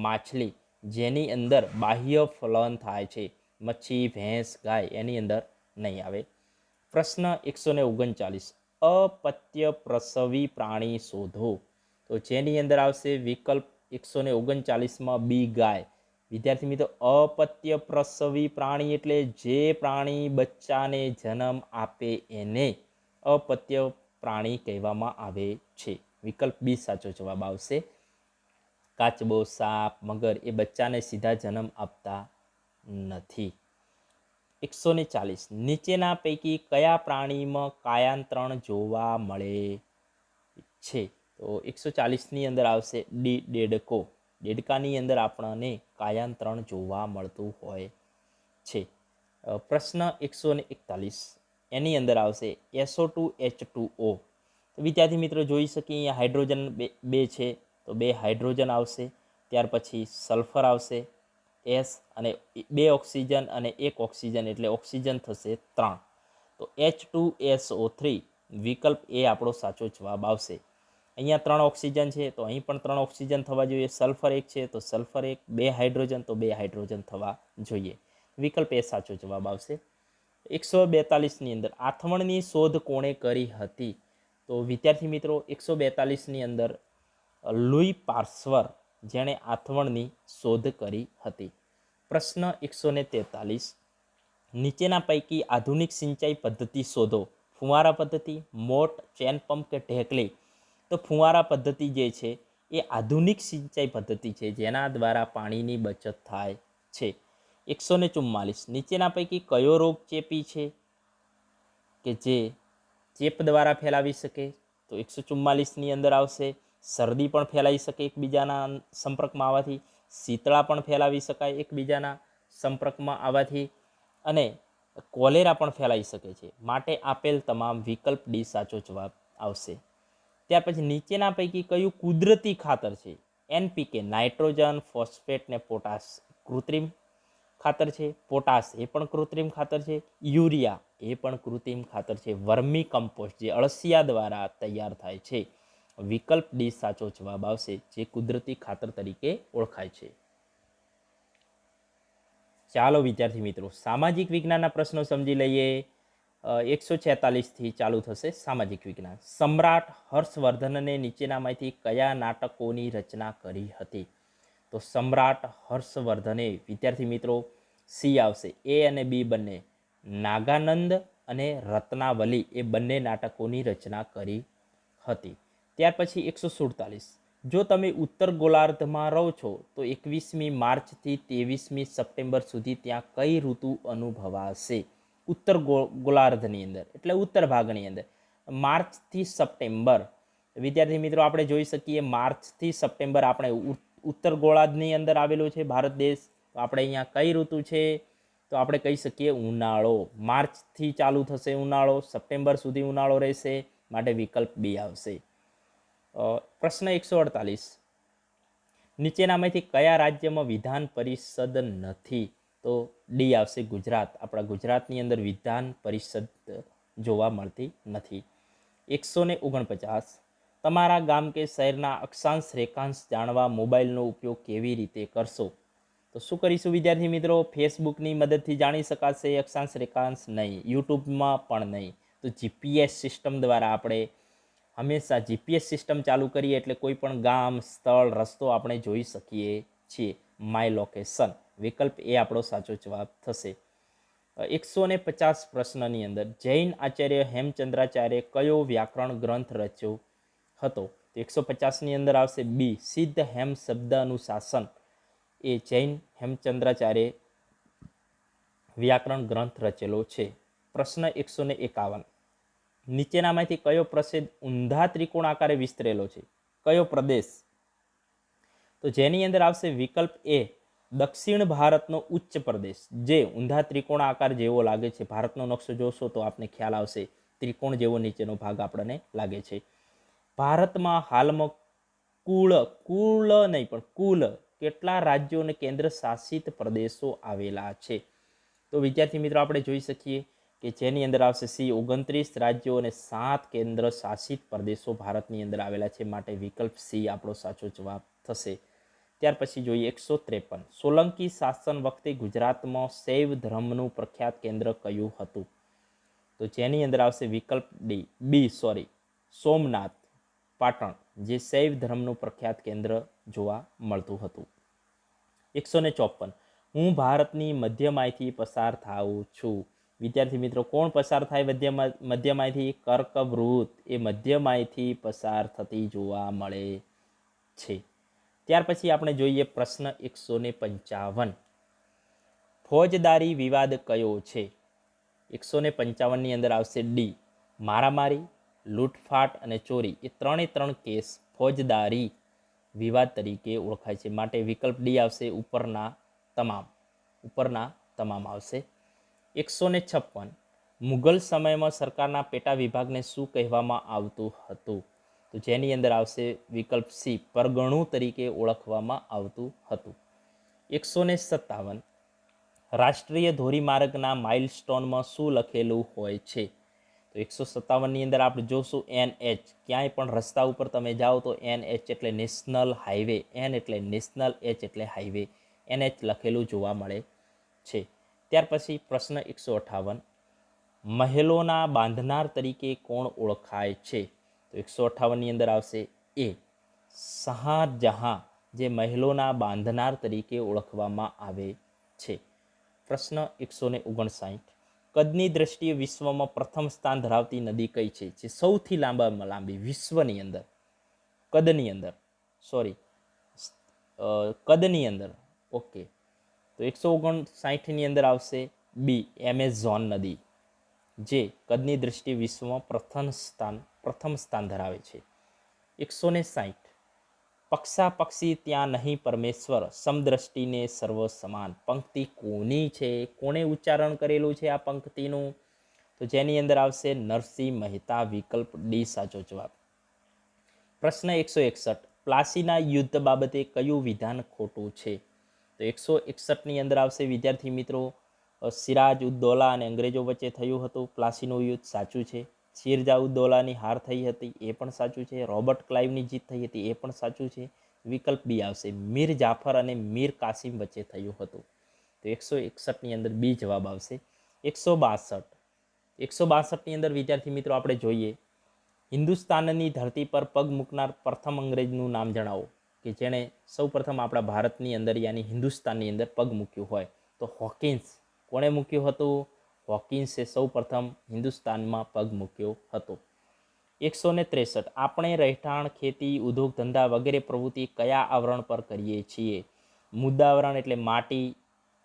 માછલી, જેની અંદર બાહ્ય ફલન થાય છે. મચ્છી, ભેંસ, ગાય એની અંદર નહીં આવે. પ્રશ્ન 139. અપત્ય પ્રસવી પ્રાણી શોધો. તો જેની અંદર આવશે વિકલ્પ 139માં બી, ગાય. વિદ્યાર્થી મિત્રો, અપત્ય પ્રસવી પ્રાણી એટલે જે પ્રાણી બચ્ચાને જન્મ આપે એને અપત્ય પ્રાણી કહેવામાં આવે છે. વિકલ્પ બી સાચો જવાબ આવશે. કાચબો, સાપ, મગર એ બચ્ચાને સીધા જન્મ આપતા નથી. 140. નીચેના પૈકી કયા પ્રાણીમાં કાયાંતરણ જોવા મળે છે? તો 140ની અંદર આવશે ડી, દેડકો. દેડકાની અંદર આપણને કાયાંતરણ જોવા મળતું હોય છે. પ્રશ્ન 141. એની અંદર આવશે SO2H2O. તો વિદ્યાર્થી મિત્રો જોઈ શકીએ અહીંયા હાઇડ્રોજન બે છે, તો 2 હાઇડ્રોજન આવશે. ત્યાર પછી સલ્ફર આવશે એસ, અને 2 ઓક્સિજન અને 1 ઓક્સિજન એટલે ઓક્સિજન થશે 3. તો H2SO3 વિકલ્પ એ આપણો સાચો જવાબ આવશે. અહીંયા 3 ઓક્સિજન છે તો અહીં પણ 3 ઓક્સિજન થવા જોઈએ. સલ્ફર 1 છે તો સલ્ફર 1, 2 હાઇડ્રોજન તો 2 હાઇડ્રોજન થવા જોઈએ. વિકલ્પ એ સાચો જવાબ આવશે. 142ની અંદર આથમણની શોધ કોણે કરી હતી? તો વિદ્યાર્થી મિત્રો 142ની અંદર લુઈ પાર્સવર, જેણે આથમણની શોધ કરી હતી. પ્રશ્ન 143, નીચેના પૈકી આધુનિક સિંચાઈ પદ્ધતિ શોધો. ફુવારા પદ્ધતિ, મોટ, ચેન પંપ કે ઢેકલી? તો ફુવારા પદ્ધતિ જે છે એ આધુનિક સિંચાઈ પદ્ધતિ છે જેના દ્વારા પાણીની બચત થાય છે. 144, નીચેના પૈકી કયો રોગ ચેપી છે કે જે ચેપ દ્વારા ફેલાવી શકે? તો 144ની અંદર આવશે શરદી પણ ફેલાઈ શકે એકબીજાના સંપર્કમાં આવવાથી, શીતળા પણ ફેલાવી શકાય એકબીજાના સંપર્કમાં આવવાથી, અને કોલેરા પણ ફેલાઈ શકે છે. માટે આપેલ તમામ વિકલ્પ ડી સાચો જવાબ આવશે. ત્યાર પછી નીચેના પૈકી કયું કુદરતી ખાતર છે? એનપીકે નાઇટ્રોજન, ફોસ્ફેટ ને પોટાશ કૃત્રિમ ખાતર છે. પોટાશ એ પણ કૃત્રિમ ખાતર છે. યુરિયા એ પણ કૃત્રિમ ખાતર છે. વર્મી કમ્પોસ્ટ જે અળસિયા દ્વારા તૈયાર થાય છે. વિકલ્પ ડી સાચો જવાબ આવશે, જે કુદરતી ખાતર તરીકે ઓળખાય છે. ચાલો વિદ્યાર્થી મિત્રો, સામાજિક વિજ્ઞાનના પ્રશ્નો સમજી લઈએ. 146થી ચાલુ થશે સામાજિક વિજ્ઞાન. સમ્રાટ હર્ષવર્ધનને નીચેનામાંથી કયા નાટકોની રચના કરી હતી? તો સમ્રાટ હર્ષવર્ધને વિદ્યાર્થી મિત્રો સી આવશે, એ અને બી બંને, નાગાનંદ અને રત્નાવલી એ બંને નાટકોની રચના કરી હતી. ત્યાર પછી 147, જો તમે ઉત્તર ગોળાર્ધમાં રહો છો તો 21મી માર્ચથી 23મી સપ્ટેમ્બર સુધી ત્યાં કઈ ઋતુ અનુભવાશે? ઉત્તર ગોળાર્ધની અંદર એટલે ઉત્તર ભાગની અંદર માર્ચથી સપ્ટેમ્બર. વિદ્યાર્થી મિત્રો આપણે જોઈ શકીએ માર્ચથી સપ્ટેમ્બર આપણે ઉત્તર ગોળાર્ધની અંદર આવેલું છે ભારત દેશ. તો આપણે અહીંયા કઈ ઋતુ છે? તો આપણે કહી શકીએ ઉનાળો. માર્ચથી ચાલુ થશે ઉનાળો, સપ્ટેમ્બર સુધી ઉનાળો રહેશે, માટે વિકલ્પ બી આવશે. પ્રશ્ન 148, નીચેનામાંથી કયા રાજ્યમાં વિધાન પરિષદ નથી? તો ડી આવશે, ગુજરાત. આપણા ગુજરાતની અંદર વિધાન પરિષદ જોવા મળતી નથી. 149, તમારા ગામ કે શહેરના અક્ષાંશ રેખાંશ જાણવા મોબાઈલનો ઉપયોગ કેવી રીતે કરશો? તો શું કરીશું વિદ્યાર્થી મિત્રો? ફેસબુકની મદદથી જાણી શકાશે અક્ષાંશ રેખાંશ? નહીં. યુટ્યુબમાં પણ નહીં. તો જીપીએસ સિસ્ટમ દ્વારા આપણે હંમેશા જીપીએસ સિસ્ટમ ચાલુ કરીએ એટલે કોઈ પણ ગામ, સ્થળ, રસ્તો આપણે જોઈ શકીએ છીએ. My location. વિકલ્પ એ આપણો સાચો જવાબ થશે. 150 પ્રશ્નની અંદર જૈન આચાર્ય હેમચંદ્રાચાર્ય કયો વ્યાકરણ ગ્રંથ રચ્યો હતો? તો 150ની અંદર આવશે બી, સિદ્ધ હેમ શબ્દ અનુશાસન એ જૈન હેમચંદ્રાચાર્ય વ્યાકરણ ગ્રંથ રચેલો છે. પ્રશ્ન 151, નીચેનામાંથી કયો પ્રસિદ્ધ ઊંધા ત્રિકોણ આકારે વિસ્તરેલો છે? કયો પ્રદેશ? તો જેની અંદર આવશે વિકલ્પ એ, દક્ષિણ ભારતનો ઉચ્ચ પ્રદેશ, જે ઊંધા ત્રિકોણ આકાર જેવો લાગે છે. ભારતનો નકશો જોશો તો આપને ખ્યાલ આવશે ત્રિકોણ જેવો નીચેનો ભાગ આપણને લાગે છે. ભારતમાં હાલમાં કુલ નહીં પણ કુલ કેટલા રાજ્યો અને કેન્દ્ર શાસિત પ્રદેશો આવેલા છે? તો વિદ્યાર્થી મિત્રો આપણે જોઈ શકીએ કે જેની અંદર આવશે સી, 29 રાજ્યો અને 7 કેન્દ્ર શાસિત પ્રદેશો ભારતની અંદર આવેલા છે. માટે વિકલ્પ સી આપણો સાચો જવાબ થશે. ત્યાર પછી જોઈએ 153, સોલંકી શાસન વખતે ગુજરાતમાં શૈવ ધર્મનું પ્રખ્યાત કેન્દ્ર કયું હતું? તો જેની અંદર આવશે વિકલ્પ બી સોમનાથ પાટણ, જે શૈવ ધર્મનું પ્રખ્યાત કેન્દ્ર જોવા મળતું હતું. 154, હું ભારતની મધ્યમાંથી પસાર થાઉં છું. વિદ્યાર્થી મિત્રો કોણ પસાર થાય મધ્યમાંથી? કર્કવૃત એ મધ્યમાંથી પસાર થતી જોવા મળે છે. ત્યાર પછી આપણે જોઈએ પ્રશ્ન 155, ફોજદારી વિવાદ કયો છે? 155ની અંદર આવશે ડી, મારામારી, લૂંટફાટ અને ચોરી એ 3 કેસ ફોજદારી વિવાદ તરીકે ઓળખાય છે. માટે વિકલ્પ ડી આવશે, ઉપરના તમામ આવશે. 156, મુઘલ સમયમાં સરકારના પેટા વિભાગને શું કહેવામાં આવતું હતું? તો જેની અંદર આવશે વિકલ્પ સી, પરગણું તરીકે ઓળખવામાં આવતું હતું. 157, રાષ્ટ્રીય ધોરીમાર્ગના માઇલસ્ટોનમાં શું લખેલું હોય છે? તો તો 157ની અંદર આપણે જોશું NH, ક્યાંય પણ રસ્તા ઉપર તમે જાઓ તો NH એટલે નેશનલ હાઈવે, N એટલે નેશનલ, H એટલે હાઈવે, NH લખેલું જોવા મળે છે. ત્યાર પછી પ્રશ્ન 158, મહેલોના બાંધનાર તરીકે કોણ ઓળખાય છે? તો 158ની અંદર આવશે એ શાહજહાં, જે મહેલોના બાંધનાર તરીકે ઓળખવામાં આવે છે. પ્રશ્ન 159, કદની દ્રષ્ટિએ વિશ્વમાં પ્રથમ સ્થાન ધરાવતી નદી કઈ છે? જે સૌથી લાંબામાં લાંબી વિશ્વની અંદર, કદની અંદર, સોરી કદની અંદર, ઓકે. તો 159ની અંદર આવશે બી એમેઝોન નદી, જે કદની દ્રષ્ટિએ વિશ્વમાં પ્રથમ સ્થાન ધરાવે છે. 160, પક્ષા પક્ષી ત્યાં નહીં પરમેશ્વર, સમદ્રષ્ટિને સર્વ સમાન. પંક્તિ કોની છે? કોણે ઉચ્ચારણ કરેલું છે આ પંક્તિનું? તો જેની અંદર આવશે નરસિંહ મહેતા, વિકલ્પ ડી સાચો જવાબ. પ્રશ્ન 161, પ્લાસીના યુદ્ધ બાબતે કયું વિધાન ખોટું છે? તો 161ની અંદર આવશે વિદ્યાર્થી મિત્રો, સિરાજ ઉદ્દૌલા અને અંગ્રેજો વચ્ચે થયું હતું પ્લાસીનું યુદ્ધ, સાચું છે. શિરજા ઉદ્દૌલાની હાર થઈ હતી, એ પણ સાચું છે. રોબર્ટ ક્લાઇવની જીત થઈ હતી, એ પણ સાચું છે. વિકલ્પ બી આવશે, મીર જાફર અને મીર કાસિમ વચ્ચે થયું હતું. તો 161ની અંદર બી જવાબ આવશે. 162ની અંદર વિદ્યાર્થી મિત્રો આપણે જોઈએ, હિન્દુસ્તાનની ધરતી પર પગ મૂકનાર પ્રથમ અંગ્રેજનું નામ જણાવો, કે જેણે સૌ પ્રથમ આપણા ભારતની અંદર યાની હિન્દુસ્તાનની અંદર પગ મૂક્યું હોય. તો હોકિન્સ. કોણે મૂક્યું હતું? હોકિન્સે સૌ પ્રથમ હિન્દુસ્તાનમાં પગ મૂક્યો હતો. 163, આપણે રહેઠાણ, ખેતી, ઉદ્યોગ ધંધા વગેરે પ્રવૃત્તિ કયા આવરણ પર કરીએ છીએ? મુદ્દાવરણ એટલે માટી,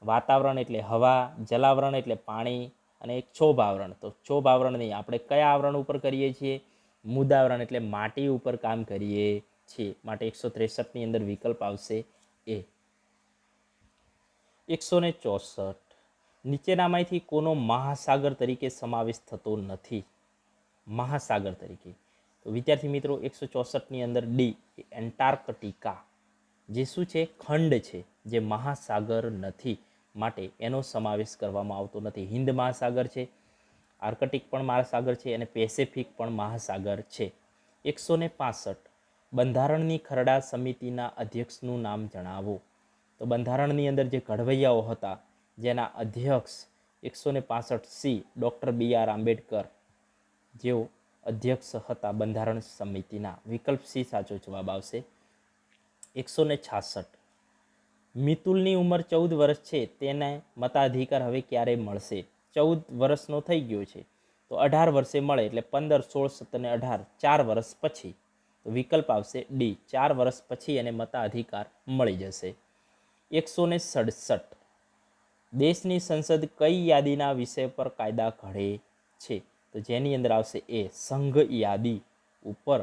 વાતાવરણ એટલે હવા, જલાવરણ એટલે પાણી, અને એક ક્ષોભ આવરણ. તો ક્ષોભ આવરણ નહીં, આપણે કયા આવરણ ઉપર કરીએ છીએ? મુદ્દાવરણ એટલે માટી ઉપર કામ કરીએ છીએ. માટે 163ની અંદર વિકલ્પ આવશે એ. 164, નીચેનામાંથી કોનો મહાસાગર તરીકે સમાવેશ થતો નથી? મહાસાગર તરીકે, તો વિદ્યાર્થી મિત્રો 164ની અંદર ડી એન્ટાર્કટિકા, જે શું છે? ખંડ છે, જે મહાસાગર નથી, માટે એનો સમાવેશ કરવામાં આવતો નથી. હિન્દ મહાસાગર છે, આર્કટિક પણ મહાસાગર છે, અને પેસિફિક પણ મહાસાગર છે. 165, બંધારણની ખરડા સમિતિના અધ્યક્ષનું નામ જણાવો. તો બંધારણની અંદર જે ઘડવૈયાઓ હતા, જેના અધ્યક્ષ 165 ડૉક્ટર BR આંબેડકર, જેઓ અધ્યક્ષ હતા બંધારણ સમિતિના. વિકલ્પ સી સાચો જવાબ આવશે. 166, મિતુલની ઉંમર 14 વર્ષ છે, તેને મતાધિકાર હવે ક્યારે મળશે? 14 વર્ષનો થઈ ગયો છે, તો 18 વર્ષે મળે, એટલે 15, 16, 17 ને 18, 4 વર્ષ પછી. તો વિકલ્પ આવશે ડી, 4 વર્ષ પછી એને મતાધિકાર મળી જશે. 167, દેશની સંસદ કઈ યાદીના વિષય પર કાયદા ઘડે છે? તો જેની અંદર આવશે એ સંઘ યાદી ઉપર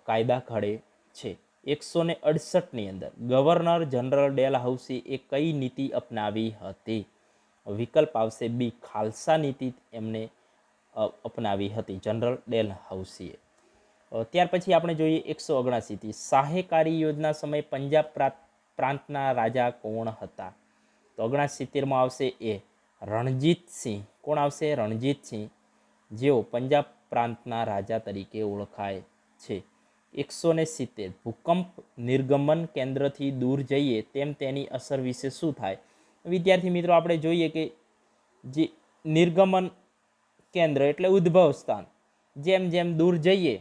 કાયદા ઘડે છે. 168ની અંદર ગવર્નર જનરલ ડેલહાઉસી એ કઈ નીતિ અપનાવી હતી? વિકલ્પ આવશે બી, ખાલસા નીતિ એમને અપનાવી હતી જનરલ ડેલહાઉસીએ. ત્યાર પછી આપણે જોઈએ 179, સહાયકારી યોજના સમયે પંજાબ પ્રાંતના રાજા કોણ હતા? તો 169માં આવશે એ રણજીતસિંહ. કોણ આવશે? રણજીતસિંહ, જેઓ પંજાબ પ્રાંતના રાજા તરીકે ઓળખાય છે. 170, ભૂકંપ નિર્ગમન કેન્દ્રથી દૂર જઈએ તેમ તેની અસર વિશે શું થાય? વિદ્યાર્થી મિત્રો આપણે જોઈએ કે જે નિર્ગમન કેન્દ્ર એટલે ઉદ્ભવ સ્થાન, જેમ જેમ દૂર જઈએ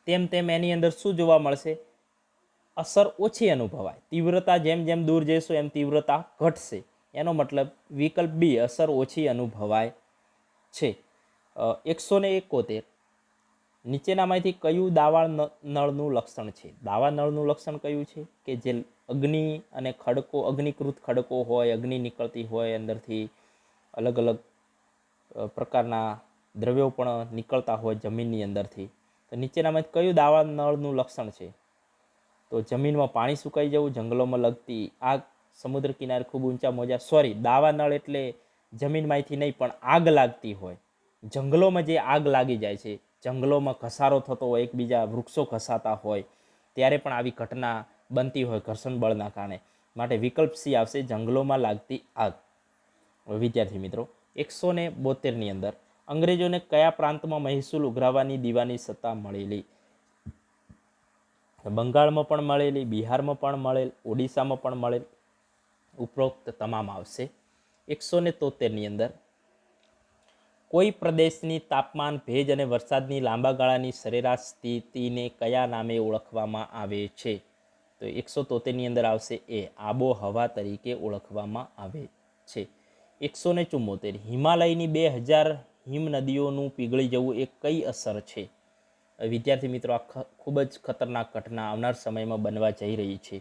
તેમ તેમ એની અંદર શું જોવા મળશે? અસર ઓછી અનુભવાય. તીવ્રતા જેમ જેમ દૂર જઈશું એમ તીવ્રતા ઘટશે. એનો મતલબ વિકલ્પ બી, અસર ઓછી અનુભવાય છે. 171, નીચેનામાંથી કયું દાવાળ નળનું લક્ષણ છે? દાવા નળનું લક્ષણ કયું છે? કે જે અગ્નિ અને ખડકો, અગ્નિકૃત ખડકો હોય, અગ્નિ નીકળતી હોય અંદરથી, અલગ અલગ પ્રકારના દ્રવ્યો પણ નીકળતા હોય જમીનની અંદરથી. તો નીચેનામાંથી કયું દાવા નળનું લક્ષણ છે? તો જમીનમાં પાણી સુકાઈ જવું, જંગલોમાં લગતી આગ, સમુદ્ર કિનારે ખૂબ ઊંચા મોજા. સોરી, દાવા નળ એટલે જમીનમાંથી નહીં, પણ આગ લાગતી હોય. જંગલોમાં જે આગ લાગી જાય છે, જંગલોમાં ઘસારો થતો હોય, એકબીજા વૃક્ષો ઘસાતા હોય, ત્યારે પણ આવી ઘટના બનતી હોય ઘર્ષણ બળના કારણે. માટે વિકલ્પ સી આવશે, જંગલોમાં લાગતી આગ. વિદ્યાર્થી મિત્રો 172ની અંદર અંગ્રેજોને કયા પ્રાંતમાં મહેસૂલ ઉઘરાવવાની દીવાની સત્તા મળેલી? બંગાળમાં પણ મળેલી, બિહારમાં પણ મળેલ, ઓડિશામાં પણ મળેલ. ઉપરોક્ત તમામ આવશે. 173ની અંદર કોઈ પ્રદેશની તાપમાન, ભેજ અને વરસાદની લાંબા ગાળાની સરેરાશ સ્થિતિને કયા નામે ઓળખવામાં આવે છે? તો 173ની અંદર આવશે એ આબોહવા તરીકે ઓળખવામાં આવે છે. 174 હિમાલયની 2000 હિમનદીઓનું પીગળી જવું એ કઈ અસર છે? વિદ્યાર્થી મિત્રો, આ ખૂબ જ ખતરનાક ઘટના આવનાર સમયમાં બનવા જઈ રહી છે,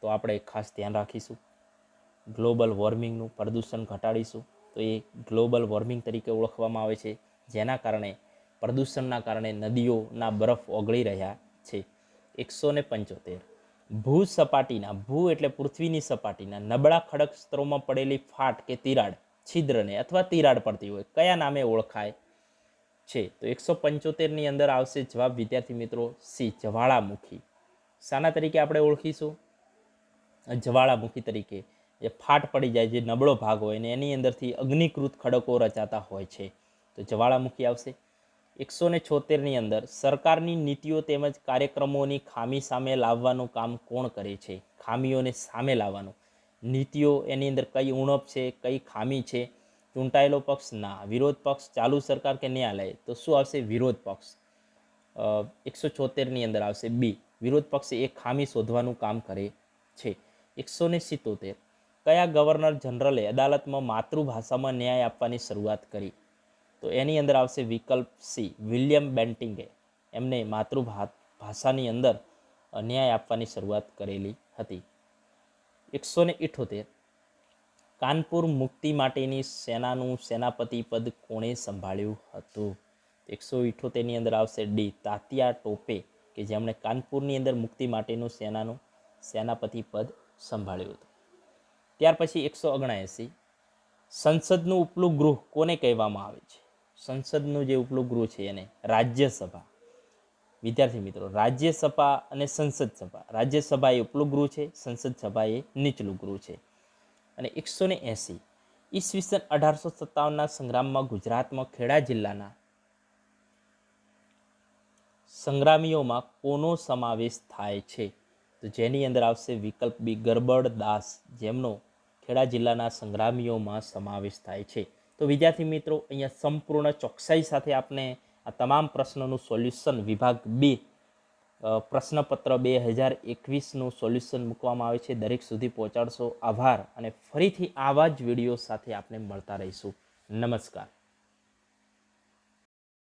તો આપણે ખાસ ધ્યાન રાખીશું. ગ્લોબલ વોર્મિંગનું પ્રદૂષણ ઘટાડીશું, તો એ ગ્લોબલ વોર્મિંગ તરીકે ઓળખવામાં આવે છે, જેના કારણે પ્રદૂષણના કારણે નદીઓના બરફ ઓગળી રહ્યા છે. 175 ભૂસપાટીના, ભૂ એટલે પૃથ્વીની સપાટીના નબળા ખડક સ્તરોમાં પડેલી ફાટ કે તિરાડ, છિદ્રને અથવા તિરાડ પડતી હોય કયા નામે ઓળખાય છે? તો 175ની અંદર આવશે જવાબ વિદ્યાર્થી મિત્રો સી જ્વાળામુખી. શાના તરીકે આપણે ઓળખીશું? જ્વાળામુખી તરીકે. જે ફાટ પડી જાય, જે નબળો ભાગ હોય ને એની અંદરથી અગ્નિકૃત ખડકો રચાતા હોય છે, તો જ્વાળામુખી આવશે. 176ની અંદર સરકારની નીતિઓ તેમજ કાર્યક્રમોની ખામી સામે લાવવાનું કામ કોણ કરે છે? ખામીઓને સામે લાવવાનું. નીતિઓ એની અંદર કઈ ઉણપ છે, કઈ ખામી છે? ચૂંટાયેલો પક્ષ ના, વિરોધ પક્ષ, ચાલુ સરકાર કે ન્યાયાલય? તો શું આવશે? વિરોધ પક્ષ. 176ની અંદર આવશે બી, વિરોધ પક્ષ એ ખામી શોધવાનું કામ કરે છે. 177 કયા ગવર્નર જનરલે અદાલતમાં માતૃભાષામાં ન્યાય આપવાની શરૂઆત કરી? તો એની અંદર આવશે વિકલ્પ સી વિલિયમ બેન્ટિંગે. એમને માતૃભાષાની અંદર ન્યાય આપવાની શરૂઆત કરેલી હતી. 178 કાનપુર મુક્તિ માટેની સેનાનું સેનાપતિ પદ કોણે સંભાળ્યું હતું? 178ની અંદર આવશે ડી તાત્યા ટોપે, કે જેમણે કાનપુરની અંદર મુક્તિ માટેનું સેનાનું સેનાપતિ પદ સંભાળ્યું હતું. ત્યાર પછી 179 સંસદનું ઉપલું ગૃહ કોને કહેવામાં આવે છે? સંસદનું જે ઉપલું ગૃહ છે એને રાજ્યસભા. વિદ્યાર્થી મિત્રો, રાજ્યસભા અને સંસદ સભા, રાજ્યસભા એ ઉપલું ગૃહ છે, સંસદ સભા એ નીચલું ગૃહ છે. અને 180 ઈસવીસન 1857ના સંગ્રામમાં ગુજરાતમાં ખેડા જિલ્લાના સંગ્રામીઓમાં કોનો સમાવેશ થાય છે? તો જેની અંદર આવશે વિકલ્પ બી ગરબડ દાસ, જેમનો ખેડા જિલ્લાના સંગ્રામીઓમાં સમાવેશ થાય છે. તો વિદ્યાર્થી મિત્રો, અહીંયા સંપૂર્ણ ચોકસાઈ સાથે આપણે આ તમામ પ્રશ્નોનું સોલ્યુશન વિભાગ 2 પ્રશ્નપત્ર 2021નું સોલ્યુશન મૂકવામાં આવે છે. દરેક સુધી પહોંચાડશો. આભાર, અને ફરીથી આવા જ વિડીયો સાથે આપણે મળતા રહીશું. નમસ્કાર.